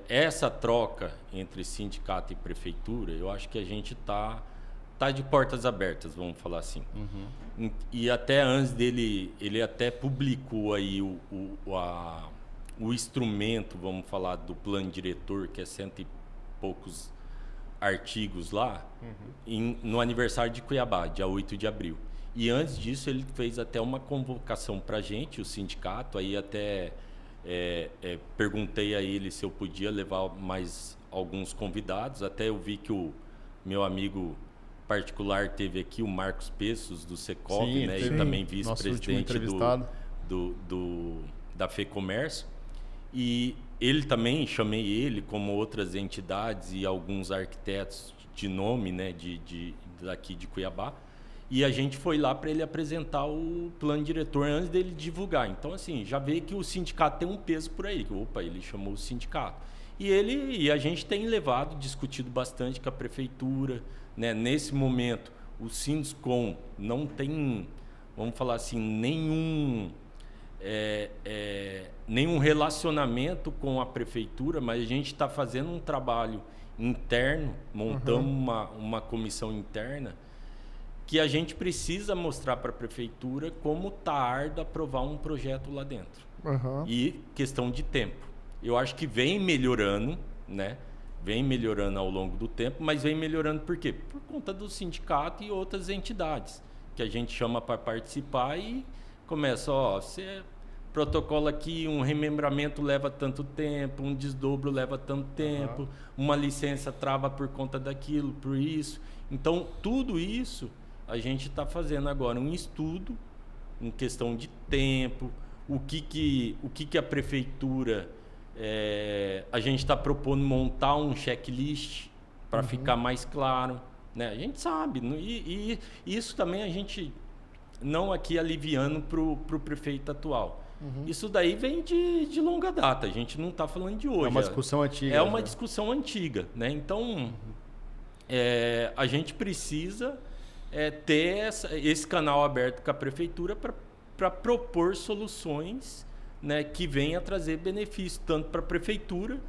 [SPEAKER 3] essa troca entre sindicato e prefeitura, eu acho que a gente está tá de portas abertas, vamos falar assim. E até antes dele, ele até publicou aí o instrumento, vamos falar, do plano diretor, que é 100 e poucos artigos lá, no aniversário de Cuiabá, dia 8 de abril. E antes disso, ele fez até uma convocação para a gente, o sindicato, aí até perguntei a ele se eu podia levar mais alguns convidados, até eu vi que o meu amigo particular teve aqui, o Marcos Pessos, do Secov, né? E também vice-presidente da FEComércio. E ele também, chamei ele, como outras entidades e alguns arquitetos de nome, né, daqui de Cuiabá. E a gente foi lá para ele apresentar o plano diretor antes dele divulgar. Então, assim, já vê que o sindicato tem um peso por aí. Opa, ele chamou o sindicato. E a gente tem discutido bastante com a prefeitura, né? Nesse momento, o Sinduscom não tem, vamos falar assim, nenhum relacionamento com a prefeitura, mas a gente está fazendo um trabalho interno, montamos uma comissão interna, que a gente precisa mostrar para a prefeitura como está árduo aprovar um projeto lá dentro. E questão de tempo. Eu acho que vem melhorando, né? Vem melhorando ao longo do tempo, mas vem melhorando por quê? Por conta do sindicato e outras entidades, que a gente chama para participar e começa, você protocola aqui, um remembramento leva tanto tempo, um desdobro leva tanto tempo, uma licença trava por conta daquilo, por isso. Então, tudo isso a gente está fazendo agora um estudo em questão de tempo, o que a prefeitura... a gente está propondo montar um checklist para ficar mais claro, né? A gente sabe, e isso também a gente não aqui aliviando para o prefeito atual. Isso daí vem de longa data, a gente não está falando de hoje.
[SPEAKER 1] É uma discussão antiga.
[SPEAKER 3] É uma discussão antiga, né? Então, a gente precisa ter esse canal aberto com a prefeitura para propor soluções, né, que venha trazer benefício tanto para a prefeitura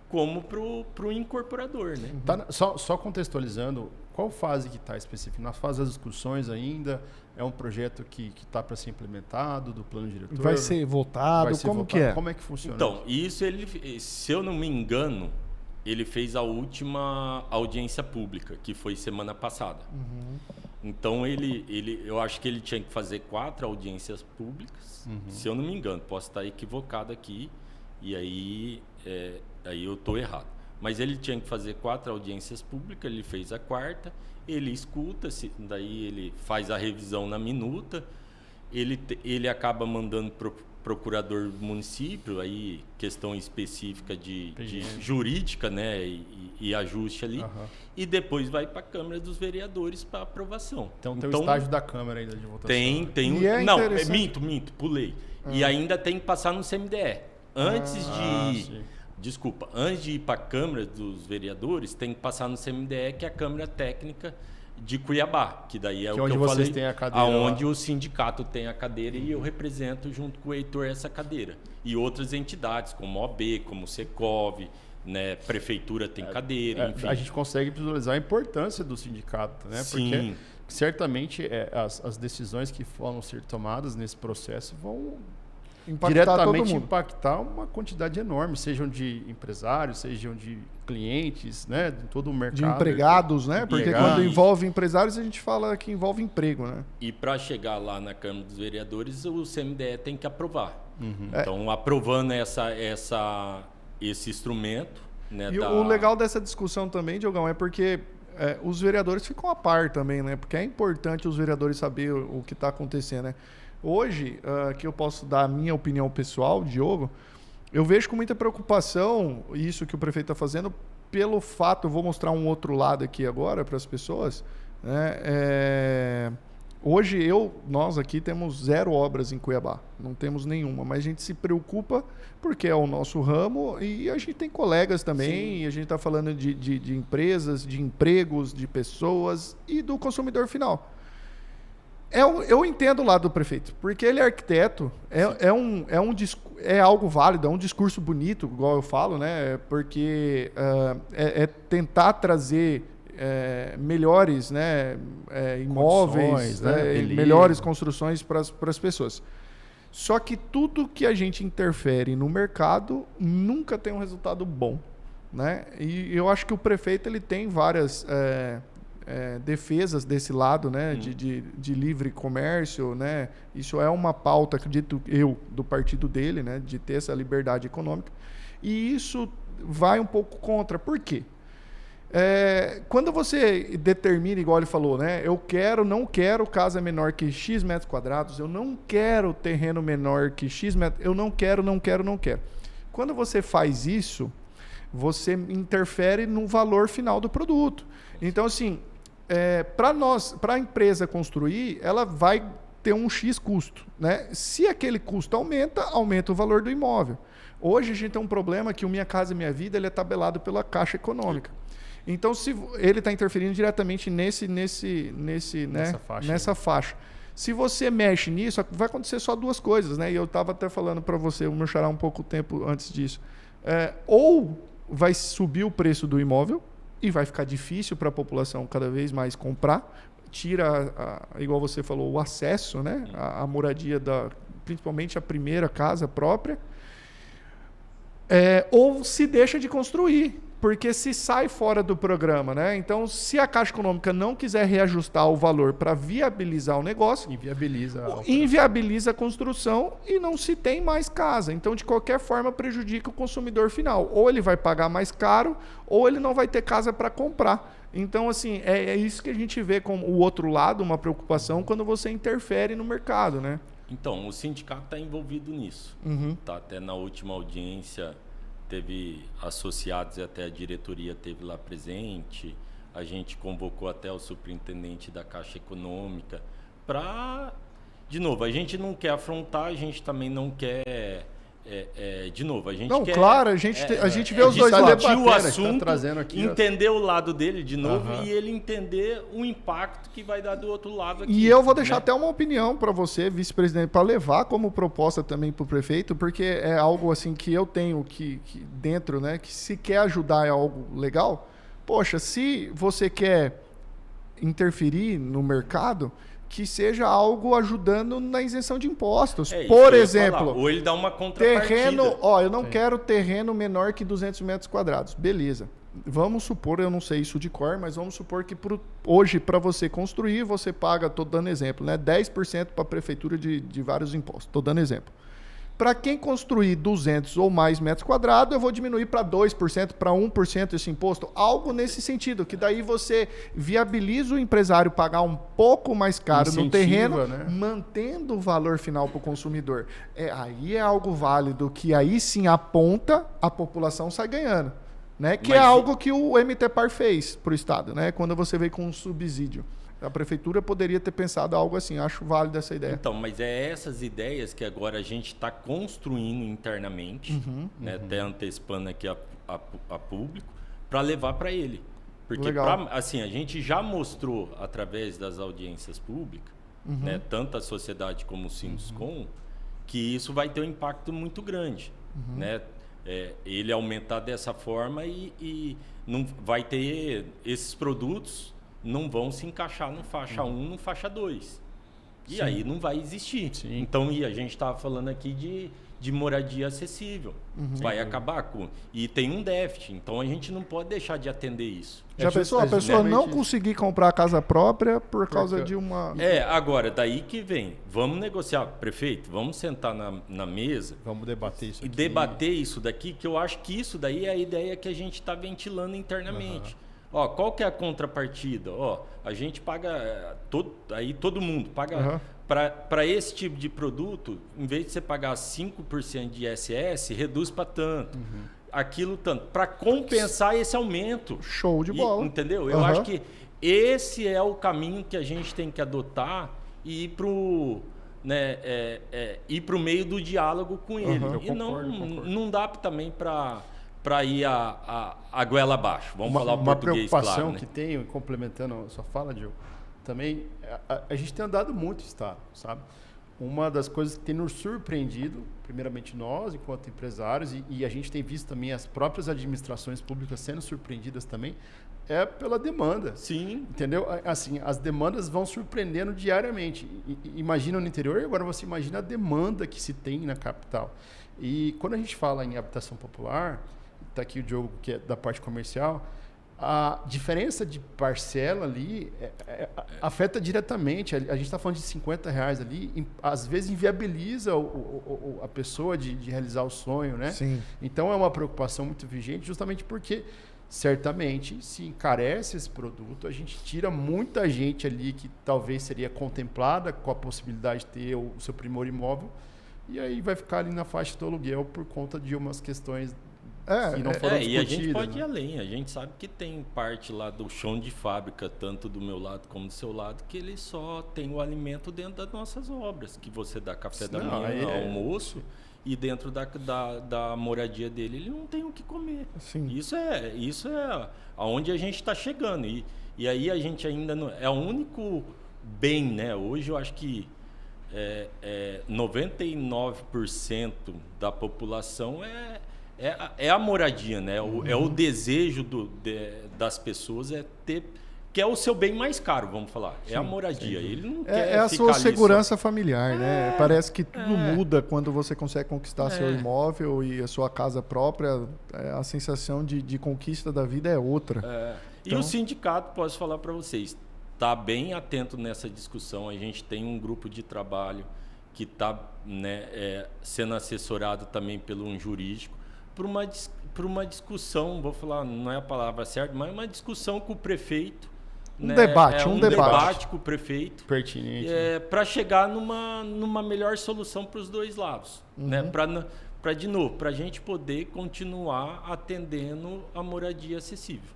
[SPEAKER 3] como para o incorporador, né?
[SPEAKER 1] Só contextualizando, qual fase que está específica? Na fase das discussões ainda? É um projeto que está para ser implementado do plano diretor?
[SPEAKER 2] Vai ser votado? Que é?
[SPEAKER 1] Como é que funciona?
[SPEAKER 3] Então, isso se eu não me engano, ele fez a última audiência pública, que foi semana passada. Então, eu acho que ele tinha que fazer 4 audiências públicas, se eu não me engano. Posso estar equivocado aqui, e aí eu estou errado. Mas ele tinha que fazer 4 audiências públicas, ele fez a 4ª, ele escuta, daí ele faz a revisão na minuta, ele acaba mandando para o procurador do município, aí questão específica de jurídica, né, e ajuste ali, e depois vai para a Câmara dos Vereadores para aprovação.
[SPEAKER 1] Então tem o estágio da Câmara ainda de votação.
[SPEAKER 3] Tem minto, pulei. E ainda tem que passar no CMDE. Antes de ir para a Câmara dos Vereadores, tem que passar no CMDE, que é a Câmara Técnica de Cuiabá, que daí é o que eu falei, aonde o sindicato tem a cadeira e eu represento junto com o Heitor essa cadeira. E outras entidades, como OAB, como Secov, né, prefeitura tem cadeira, enfim.
[SPEAKER 1] A gente consegue visualizar a importância do sindicato, né?
[SPEAKER 3] Sim.
[SPEAKER 1] Porque certamente as decisões que vão ser tomadas nesse processo vão diretamente impactar uma quantidade enorme, sejam de empresários, sejam de clientes, né, de todo o mercado.
[SPEAKER 2] De empregados, né? Porque quando envolve empresários, a gente fala que envolve emprego, né?
[SPEAKER 3] E para chegar lá na Câmara dos Vereadores, o CMDE tem que aprovar. Então, aprovando esse instrumento... né,
[SPEAKER 2] e o legal dessa discussão também, Diogão, é porque os vereadores ficam a par também, né? Porque é importante os vereadores saber o que está acontecendo, né? Hoje, que eu posso dar a minha opinião pessoal, Diogo, eu vejo com muita preocupação isso que o prefeito está fazendo pelo fato, eu vou mostrar um outro lado aqui agora para as pessoas, né? Hoje nós aqui temos 0 obras em Cuiabá, não temos nenhuma, mas a gente se preocupa porque é o nosso ramo e a gente tem colegas também. Sim. E a gente está falando de empresas, de empregos, de pessoas e do consumidor final. Eu entendo o lado do prefeito, porque ele é arquiteto, é algo válido, é um discurso bonito, igual eu falo, né? Porque é tentar trazer melhores, né, imóveis, melhores construções para as pessoas. Só que tudo que a gente interfere no mercado nunca tem um resultado bom, né? E eu acho que o prefeito ele tem várias defesas desse lado, né, de livre comércio, né? Isso é uma pauta, acredito eu, do partido dele, né, de ter essa liberdade econômica. E isso vai um pouco contra. Por quê? Quando você determina, igual ele falou, né? Não quero casa menor que X metros quadrados, eu não quero terreno menor que X metros, eu não quero. Quando você faz isso, você interfere no valor final do produto. Então, assim, para a empresa construir, ela vai ter um X custo, né? Se aquele custo aumenta o valor do imóvel. Hoje a gente tem um problema que o Minha Casa Minha Vida ele é tabelado pela Caixa Econômica. Então, se ele está interferindo diretamente nessa faixa. Se você mexe nisso, vai acontecer só duas coisas, né? E eu estava até falando para você, o meu xará um pouco tempo antes disso. Ou vai subir o preço do imóvel e vai ficar difícil para a população cada vez mais comprar. Tira, igual você falou, o acesso, né? A moradia, principalmente a primeira casa própria. Ou se deixa de construir, porque se sai fora do programa, né? Então, se a Caixa Econômica não quiser reajustar o valor para viabilizar o negócio, inviabiliza a construção e não se tem mais casa. Então, de qualquer forma, prejudica o consumidor final. Ou ele vai pagar mais caro, ou ele não vai ter casa para comprar. Então, assim, é isso que a gente vê como o outro lado, uma preocupação, quando você interfere no mercado, né?
[SPEAKER 3] Então, o sindicato está envolvido nisso. Tá, até na última audiência teve associados e até a diretoria teve lá presente. A gente convocou até o superintendente da Caixa Econômica para... De novo, a gente não quer afrontar, a gente também não quer... de novo, a gente quer...
[SPEAKER 2] Claro, a gente vê os dois lados.
[SPEAKER 3] O assunto, entender o lado dele de novo e ele entender o impacto que vai dar do outro lado aqui.
[SPEAKER 2] E eu vou deixar até uma opinião para você, vice-presidente, para levar como proposta também para o prefeito, porque é algo assim que eu tenho que dentro, né, que se quer ajudar é algo legal. Poxa, se você quer interferir no mercado, que seja algo ajudando na isenção de impostos. Por exemplo,
[SPEAKER 3] ou ele dá uma contrapartida.
[SPEAKER 2] Eu não quero terreno menor que 200 metros quadrados. Beleza. Vamos supor, eu não sei isso de cor, mas vamos supor que hoje, para você construir, você paga, estou dando exemplo, né, 10% para a prefeitura de vários impostos. Estou dando exemplo. Para quem construir 200 ou mais metros quadrados, eu vou diminuir para 2%, para 1% esse imposto. Algo nesse sentido, que daí você viabiliza o empresário pagar um pouco mais caro no terreno, né, mantendo o valor final para o consumidor. Aí é algo válido, que aí sim aponta, a população sai ganhando. Né? Que é algo que o MTPAR fez para o Estado, né? Quando você veio com um subsídio. A prefeitura poderia ter pensado algo assim. Acho válida essa ideia.
[SPEAKER 3] Então, mas é essas ideias que agora a gente está construindo internamente, né? Até antecipando aqui a público, para levar para ele. Porque assim, a gente já mostrou, através das audiências públicas, né? Tanto a sociedade como o Sinduscom, que isso vai ter um impacto muito grande. Né? Ele aumentar dessa forma e não vai ter esses produtos... não vão se encaixar no faixa 1, no faixa 2. E aí não vai existir. Sim. Então, a gente estava falando aqui de moradia acessível. Vai acabar com... E tem um déficit. Então, a gente não pode deixar de atender isso.
[SPEAKER 2] Já pensou? A pessoa não conseguir comprar a casa própria por causa de uma...
[SPEAKER 3] Agora, daí que vem. Vamos negociar, prefeito, vamos sentar na mesa.
[SPEAKER 1] Vamos debater isso aqui.
[SPEAKER 3] E debater isso daqui, que eu acho que isso daí é a ideia que a gente está ventilando internamente. Qual que é a contrapartida? A gente paga, todo mundo paga, para esse tipo de produto, em vez de você pagar 5% de ISS, reduz para tanto. Aquilo tanto, para compensar esse aumento.
[SPEAKER 2] Show de bola.
[SPEAKER 3] Entendeu? Eu acho que esse é o caminho que a gente tem que adotar e ir para o meio do diálogo com ele. E concordo. Não dá também para ir a goela abaixo. Vamos falar o português, claro.
[SPEAKER 1] Uma preocupação que tenho, complementando a sua fala, Diogo, também, a gente tem andado muito no Estado, sabe? uma das coisas que tem nos surpreendido, primeiramente nós, enquanto empresários, e a gente tem visto também as próprias administrações públicas sendo surpreendidas também, é pela demanda.
[SPEAKER 3] Sim.
[SPEAKER 1] Entendeu? Assim, as demandas vão surpreendendo diariamente. Imagina no interior, e agora você imagina a demanda que se tem na capital. E quando a gente fala em habitação popular, está aqui o Diogo, que é da parte comercial, a diferença de parcela ali afeta diretamente. A gente está falando de R$50 ali, às vezes inviabiliza a pessoa de realizar o sonho, né?
[SPEAKER 2] Sim.
[SPEAKER 1] Então é uma preocupação muito vigente, justamente porque certamente se encarece esse produto, a gente tira muita gente ali que talvez seria contemplada com a possibilidade de ter o seu primeiro imóvel, e aí vai ficar ali na faixa do aluguel por conta de umas questões que não foram discutidas.
[SPEAKER 3] E a gente pode ir além. A gente sabe que tem parte lá do chão de fábrica, tanto do meu lado como do seu lado, que ele só tem o alimento dentro das nossas obras, que você dá café da manhã, almoço, e dentro da moradia dele ele não tem o que comer.
[SPEAKER 2] Sim.
[SPEAKER 3] Isso é aonde a gente está chegando. E aí a gente ainda não... É o único bem, né? Hoje eu acho que 99% da população é a moradia, né? É o desejo das pessoas que é o seu bem mais caro, vamos falar. Sim, a moradia. Ele não quer
[SPEAKER 2] a sua segurança familiar, né? Parece que tudo muda quando você consegue conquistar seu imóvel e a sua casa própria. A sensação de conquista da vida é outra.
[SPEAKER 3] Então... E o sindicato, posso falar para vocês, está bem atento nessa discussão. A gente tem um grupo de trabalho que está sendo assessorado também pelo um jurídico por uma discussão, vou falar, não é a palavra certa, mas uma discussão com o prefeito.
[SPEAKER 2] Um debate
[SPEAKER 3] com o prefeito.
[SPEAKER 1] Pertinente.
[SPEAKER 3] Para chegar numa melhor solução para os dois lados. Né? De novo, para a gente poder continuar atendendo a moradia acessível.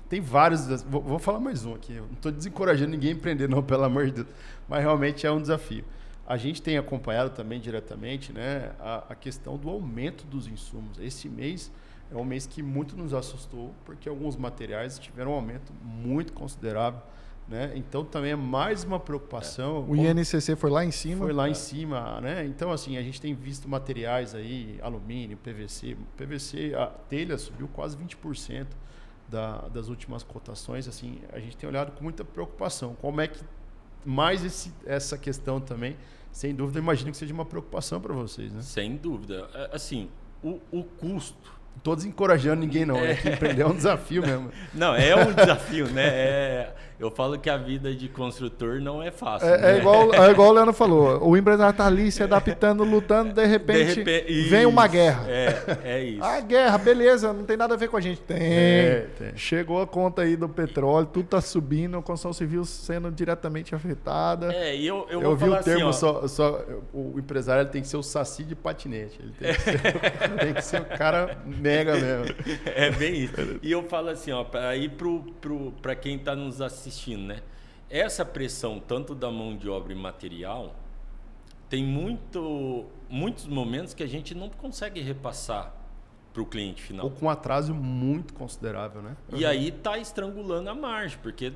[SPEAKER 1] Tem vários... Vou falar mais um aqui. Eu não estou desencorajando ninguém a empreender, não, pelo amor de Deus. Mas realmente é um desafio. A gente tem acompanhado também diretamente, né, a questão do aumento dos insumos. Esse mês é um mês que muito nos assustou, porque alguns materiais tiveram um aumento muito considerável, né? Então também é mais uma preocupação.
[SPEAKER 2] O INCC foi lá em cima?
[SPEAKER 1] Foi lá em cima, né? Então assim, a gente tem visto materiais aí, alumínio, PVC. PVC, a telha subiu quase 20% das últimas cotações. Assim, a gente tem olhado com muita preocupação. Como é que mais essa questão também, sem dúvida, eu imagino que seja uma preocupação para vocês, né?
[SPEAKER 3] Sem dúvida. Assim, o custo...
[SPEAKER 1] Não estou desencorajando ninguém, não. É que empreender é um desafio mesmo.
[SPEAKER 3] Não, é um desafio, né? Eu falo que a vida de construtor não é fácil.
[SPEAKER 2] É igual o Leandro falou. O empresário está ali se adaptando, lutando, de repente vem uma guerra.
[SPEAKER 3] É isso.
[SPEAKER 2] A guerra, beleza, não tem nada a ver com a gente. Tem. Chegou a conta aí do petróleo, tudo está subindo, a construção civil sendo diretamente afetada.
[SPEAKER 3] Eu
[SPEAKER 1] vou vi
[SPEAKER 3] falar
[SPEAKER 1] o termo,
[SPEAKER 3] assim,
[SPEAKER 1] o empresário ele tem que ser o saci de patinete. Ele tem que ser o cara mega mesmo.
[SPEAKER 3] É bem isso. E eu falo assim, aí para quem está nos assistindo, né? Essa pressão, tanto da mão de obra e material, tem muitos momentos que a gente não consegue repassar para o cliente final.
[SPEAKER 1] Ou com um atraso muito considerável, né?
[SPEAKER 3] E aí está estrangulando a margem, porque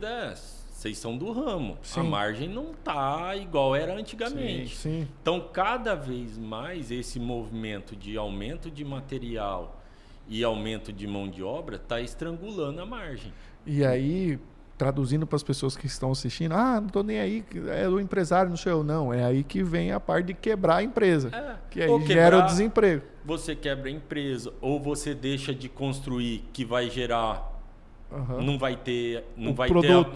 [SPEAKER 3] vocês são do ramo. Sim. A margem não está igual era antigamente.
[SPEAKER 2] Sim.
[SPEAKER 3] Então, cada vez mais esse movimento de aumento de material e aumento de mão de obra está estrangulando a margem.
[SPEAKER 2] E aí, traduzindo para as pessoas que estão assistindo, não estou nem aí, é do empresário, não sei eu, não. É aí que vem a parte de quebrar a empresa, que aí gera o desemprego.
[SPEAKER 3] Você quebra a empresa, ou você deixa de construir, que vai gerar... Não vai ter o produto.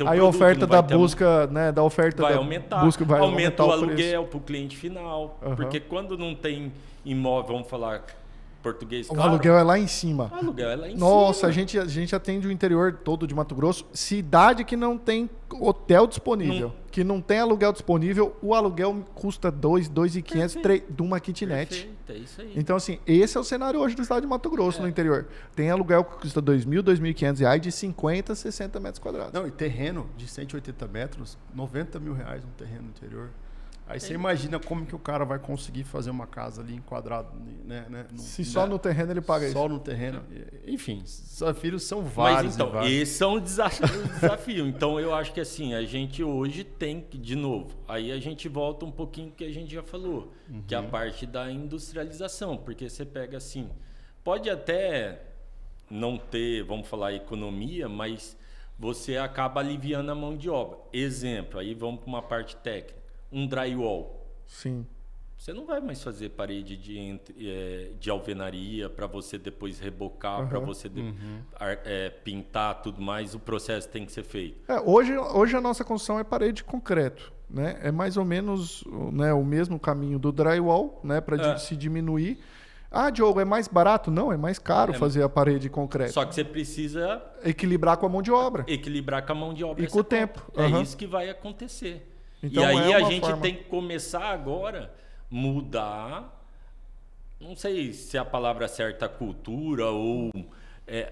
[SPEAKER 2] Aí a oferta da busca, né, da oferta
[SPEAKER 3] vai
[SPEAKER 2] da
[SPEAKER 3] aumentar.
[SPEAKER 2] Busca vai
[SPEAKER 3] aumenta
[SPEAKER 2] aumentar
[SPEAKER 3] o aluguel para o cliente final. Porque quando não tem imóvel, vamos falar português claro.
[SPEAKER 2] O aluguel é lá em cima.
[SPEAKER 3] O aluguel é lá em
[SPEAKER 2] Nossa,
[SPEAKER 3] cima.
[SPEAKER 2] a gente atende o interior todo de Mato Grosso. Cidade que não tem hotel disponível, que não tem aluguel disponível. O aluguel custa 2.500 de uma kitnet.
[SPEAKER 3] Perfeito, é isso aí.
[SPEAKER 2] Então, assim, esse é o cenário hoje do estado de Mato Grosso, no interior. Tem aluguel que custa R$2.000, R$2.500 de 50, 60 metros quadrados.
[SPEAKER 1] Não, e terreno de 180 metros, R$90 mil um terreno no interior. Aí você imagina como que o cara vai conseguir fazer uma casa ali enquadrado, né?
[SPEAKER 2] Se só no terreno ele paga isso.
[SPEAKER 1] Só no terreno. Enfim, os desafios são vários.
[SPEAKER 3] Mas então, esse é um desafio. Então eu acho que assim, a gente hoje tem que, de novo, aí a gente volta um pouquinho que a gente já falou, que é a parte da industrialização, porque você pega assim, pode até não ter, vamos falar, economia, mas você acaba aliviando a mão de obra. Exemplo, aí vamos para uma parte técnica. Um drywall.
[SPEAKER 2] Sim.
[SPEAKER 3] Você não vai mais fazer parede de alvenaria para você depois rebocar, para você pintar tudo mais. O processo tem que ser feito.
[SPEAKER 2] Hoje a nossa construção é parede de concreto, né? É mais ou menos, né, o mesmo caminho do drywall, né, para se diminuir. Ah, Diogo, é mais barato? Não, é mais caro fazer a parede de concreto.
[SPEAKER 3] Só que você precisa
[SPEAKER 2] equilibrar com a mão de obra.
[SPEAKER 3] Equilibrar com a mão de obra.
[SPEAKER 2] E com o tempo.
[SPEAKER 3] É isso que vai acontecer.
[SPEAKER 2] Então,
[SPEAKER 3] e aí a gente tem que começar agora mudar, não sei se é a palavra certa, a cultura ou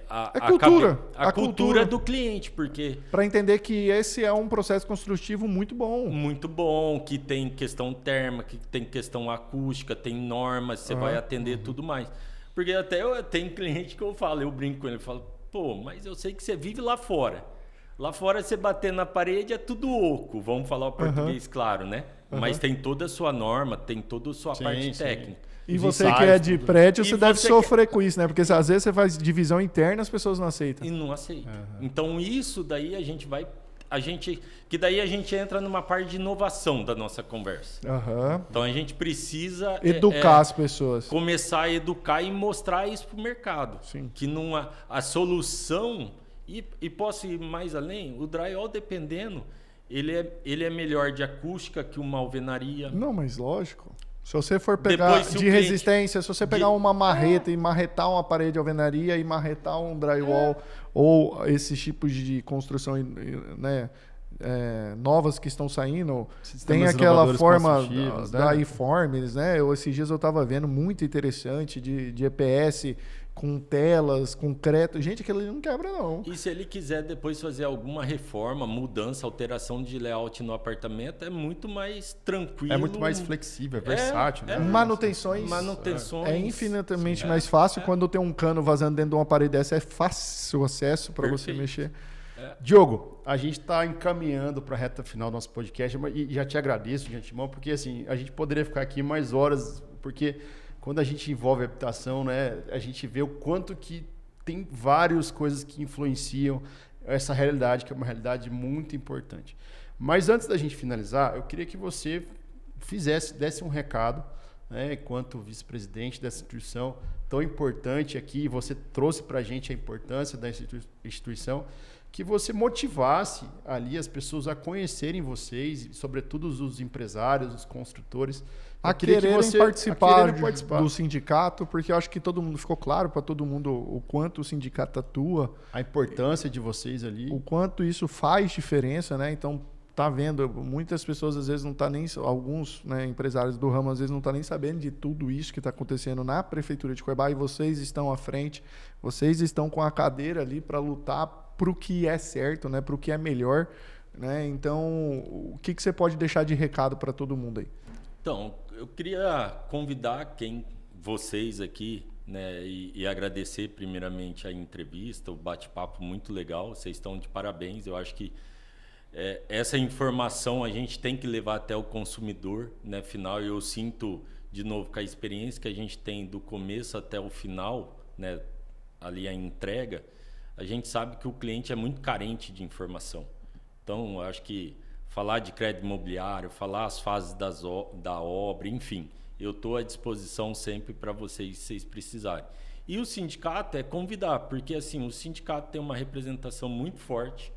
[SPEAKER 3] a cultura do cliente, porque
[SPEAKER 2] para entender que esse é um processo construtivo muito bom,
[SPEAKER 3] que tem questão térmica, que tem questão acústica, tem normas, você vai atender tudo mais. Porque até eu tenho cliente que eu brinco com ele, eu falo, pô, mas eu sei que você vive lá fora. Lá fora, você bater na parede é tudo oco, vamos falar o português claro, né? Mas tem toda a sua norma, tem toda a sua parte técnica.
[SPEAKER 2] E você que é de prédio, você deve sofrer com isso, né? Porque às vezes você faz divisão interna, as pessoas não aceitam.
[SPEAKER 3] E não aceitam. Então isso daí que daí a gente entra numa parte de inovação da nossa conversa. Então a gente precisa
[SPEAKER 2] educar as pessoas.
[SPEAKER 3] Começar a educar e mostrar isso para o mercado.
[SPEAKER 2] Sim.
[SPEAKER 3] Que não a solução... E posso ir mais além? O drywall, dependendo, ele é melhor de acústica que uma alvenaria.
[SPEAKER 2] Não, mas lógico. Se você for pegar resistência, se você pegar uma marreta e marretar uma parede de alvenaria e marretar um drywall ou esses tipos de construção, né, novas que estão saindo, tem aquela forma da iForms, né? Esses dias eu estava vendo, muito interessante, de EPS com telas, concreto. Gente, aquilo ali não quebra, não.
[SPEAKER 3] E se ele quiser depois fazer alguma reforma, mudança, alteração de layout no apartamento, é muito mais tranquilo.
[SPEAKER 1] É muito mais flexível, é versátil. Né?
[SPEAKER 2] Manutenções. É infinitamente mais fácil. Quando tem um cano vazando dentro de uma parede dessa, é fácil o acesso para você mexer.
[SPEAKER 1] Diogo, a gente está encaminhando para a reta final do nosso podcast e já te agradeço de antemão, porque assim, a gente poderia ficar aqui mais horas, porque quando a gente envolve a habitação, né, a gente vê o quanto que tem várias coisas que influenciam essa realidade, que é uma realidade muito importante. Mas antes da gente finalizar, eu queria que você desse um recado, né, enquanto vice-presidente dessa instituição tão importante aqui, você trouxe para a gente a importância da instituição, que você motivasse ali as pessoas a conhecerem vocês, sobretudo os empresários, os construtores,
[SPEAKER 2] a quererem participar do sindicato, porque eu acho que todo mundo ficou claro para todo mundo o quanto o sindicato atua,
[SPEAKER 1] a importância de vocês ali,
[SPEAKER 2] o quanto isso faz diferença, né? Então tá vendo, muitas pessoas às vezes não tá nem, alguns, né, empresários do ramo às vezes não tá nem sabendo de tudo isso que está acontecendo na prefeitura de Cuiabá, e vocês estão à frente, vocês estão com a cadeira ali para lutar para o que é certo, né, para o que é melhor, né? Então, o que você pode deixar de recado para todo mundo aí?
[SPEAKER 3] Então, eu queria convidar vocês aqui, né, e agradecer primeiramente a entrevista, o bate-papo muito legal, vocês estão de parabéns. Eu acho que essa informação a gente tem que levar até o consumidor, né, final. Eu sinto, de novo, com a experiência que a gente tem do começo até o final, né, ali a entrega, a gente sabe que o cliente é muito carente de informação. Então, eu acho que falar de crédito imobiliário, falar as fases da obra, enfim, eu estou à disposição sempre para vocês, se vocês precisarem. E o sindicato é convidar, porque assim, o sindicato tem uma representação muito forte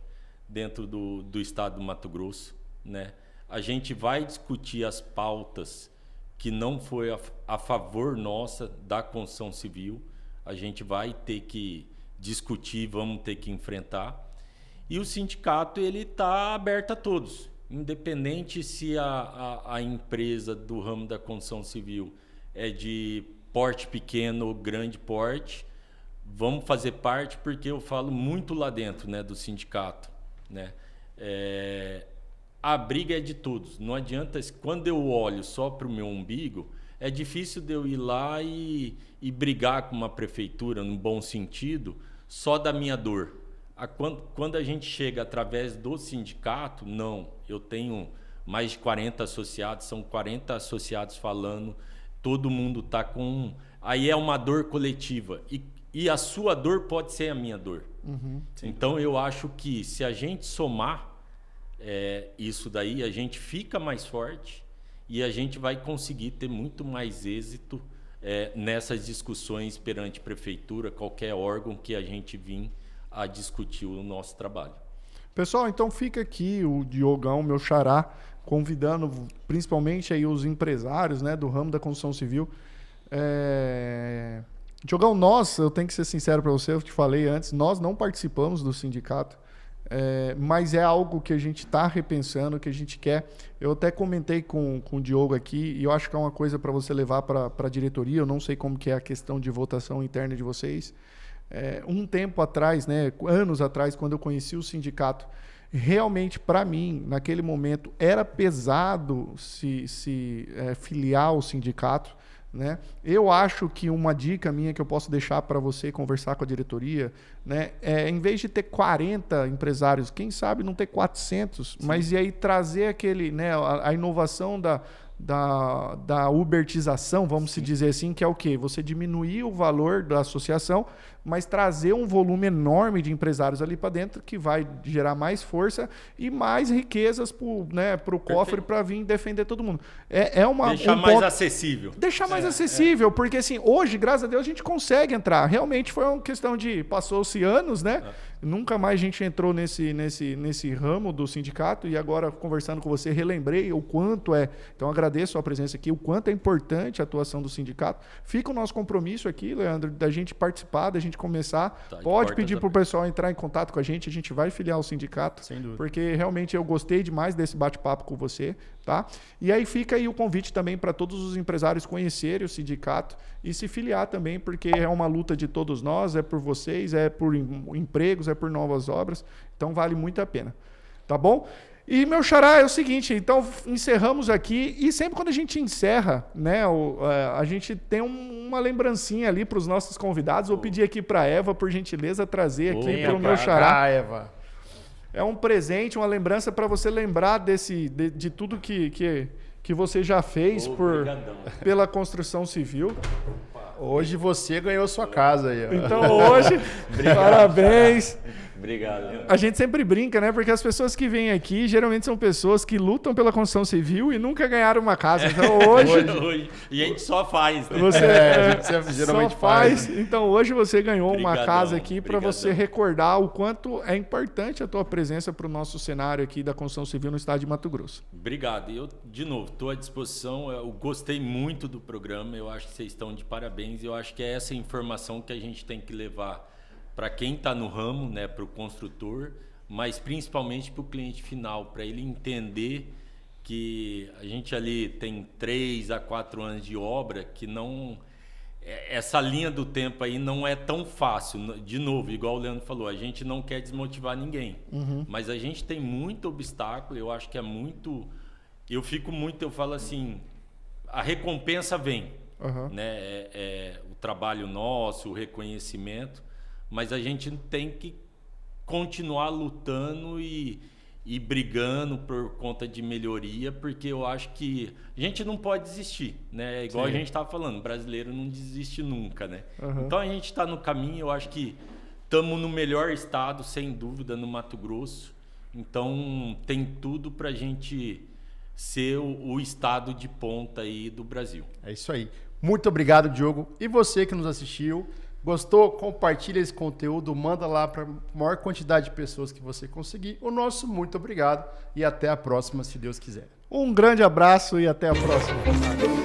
[SPEAKER 3] dentro do estado do Mato Grosso, né? A gente vai discutir as pautas que não foi a favor nossa da construção civil, a gente vai ter que discutir, vamos ter que enfrentar. E o sindicato ele está aberto a todos, independente se a empresa do ramo da construção civil é de porte pequeno ou grande porte, vamos fazer parte, porque eu falo muito lá dentro, né, do sindicato, né? a briga é de todos. Não adianta, quando eu olho só para o meu umbigo, é difícil de eu ir lá e brigar com uma prefeitura, no bom sentido, só da minha dor. Quando a gente chega através do sindicato, não. Eu tenho mais de 40 associados, são 40 associados falando, todo mundo está com... Aí é uma dor coletiva. E a sua dor pode ser a minha dor. Então, eu acho que se a gente somar isso daí, a gente fica mais forte e a gente vai conseguir ter muito mais êxito nessas discussões perante prefeitura, qualquer órgão que a gente vir a discutir o nosso trabalho.
[SPEAKER 2] Pessoal, então fica aqui o Diogão, meu xará, convidando principalmente aí os empresários, né, do ramo da construção civil. Diogão, eu tenho que ser sincero para você, eu te falei antes, nós não participamos do sindicato, mas é algo que a gente está repensando, que a gente quer. Eu até comentei com o Diogo aqui, e eu acho que é uma coisa para você levar para a diretoria, eu não sei como que é a questão de votação interna de vocês. Um tempo atrás, né, anos atrás, quando eu conheci o sindicato, realmente, para mim, naquele momento, era pesado se filiar ao sindicato, né? Eu acho que uma dica minha que eu posso deixar para você conversar com a diretoria, né, em vez de ter 40 empresários, quem sabe não ter 400, sim, mas e aí trazer aquele, né, a inovação da ubertização, vamos se dizer assim, que é o quê? Você diminuir o valor da associação, mas trazer um volume enorme de empresários ali para dentro que vai gerar mais força e mais riquezas para o cofre para vir defender todo mundo.
[SPEAKER 3] Deixar mais acessível.
[SPEAKER 2] Deixar mais acessível, porque assim, hoje, graças a Deus, a gente consegue entrar. Realmente foi uma questão de... Passou-se anos, né? Nunca mais a gente entrou nesse ramo do sindicato e agora, conversando com você, relembrei o quanto Então, agradeço a presença aqui, o quanto é importante a atuação do sindicato. Fica o nosso compromisso aqui, Leandro, da gente participar, da gente começar. Pode pedir para o pessoal entrar em contato com a gente vai filiar o sindicato.
[SPEAKER 1] Sem dúvida.
[SPEAKER 2] Porque realmente eu gostei demais desse bate-papo com você, tá? E aí fica aí o convite também para todos os empresários conhecerem o sindicato e se filiar também, porque é uma luta de todos nós, é por vocês, é por empregos, é por novas obras, então vale muito a pena, tá bom? E meu xará é o seguinte, então encerramos aqui e sempre quando a gente encerra, né, a gente tem uma lembrancinha ali para os nossos convidados. Vou pedir aqui para a Eva, por gentileza, trazer aqui para o meu xará.
[SPEAKER 1] Eva.
[SPEAKER 2] É um presente, uma lembrança para você lembrar de tudo que você já fez pela construção civil.
[SPEAKER 1] Hoje você ganhou sua casa aí. Ó.
[SPEAKER 2] Então hoje, parabéns.
[SPEAKER 3] Obrigado.
[SPEAKER 2] A gente sempre brinca, né? Porque as pessoas que vêm aqui geralmente são pessoas que lutam pela construção civil e nunca ganharam uma casa. Então hoje...
[SPEAKER 3] E a gente só faz, né?
[SPEAKER 2] A
[SPEAKER 1] gente geralmente
[SPEAKER 2] só faz. Então hoje você ganhou uma casa aqui para
[SPEAKER 3] Obrigadão.
[SPEAKER 2] você recordar o quanto é importante a tua presença para o nosso cenário aqui da construção civil no estado de Mato Grosso.
[SPEAKER 3] Obrigado. Eu, de novo, estou à disposição. Eu gostei muito do programa. Eu acho que vocês estão de parabéns. Eu acho que é essa informação que a gente tem que levar para quem está no ramo, né, para o construtor, mas principalmente para o cliente final, para ele entender que a gente ali tem 3 a 4 anos de obra, que não... Essa linha do tempo aí não é tão fácil. De novo, igual o Leandro falou, a gente não quer desmotivar ninguém, mas a gente tem muito obstáculo. Eu acho que é muito... Eu falo assim, a recompensa vem, né? O trabalho nosso, o reconhecimento, mas a gente tem que continuar lutando e brigando por conta de melhoria, porque eu acho que a gente não pode desistir, né? Igual Sim. A gente estava falando, brasileiro não desiste nunca, né? Então a gente está no caminho, eu acho que estamos no melhor estado, sem dúvida, no Mato Grosso. Então tem tudo para a gente ser o estado de ponta aí do Brasil.
[SPEAKER 1] É isso aí. Muito obrigado, Diogo. E você que nos assistiu, gostou? Compartilha esse conteúdo, manda lá para a maior quantidade de pessoas que você conseguir. O nosso muito obrigado e até a próxima, se Deus quiser.
[SPEAKER 2] Um grande abraço e até a próxima.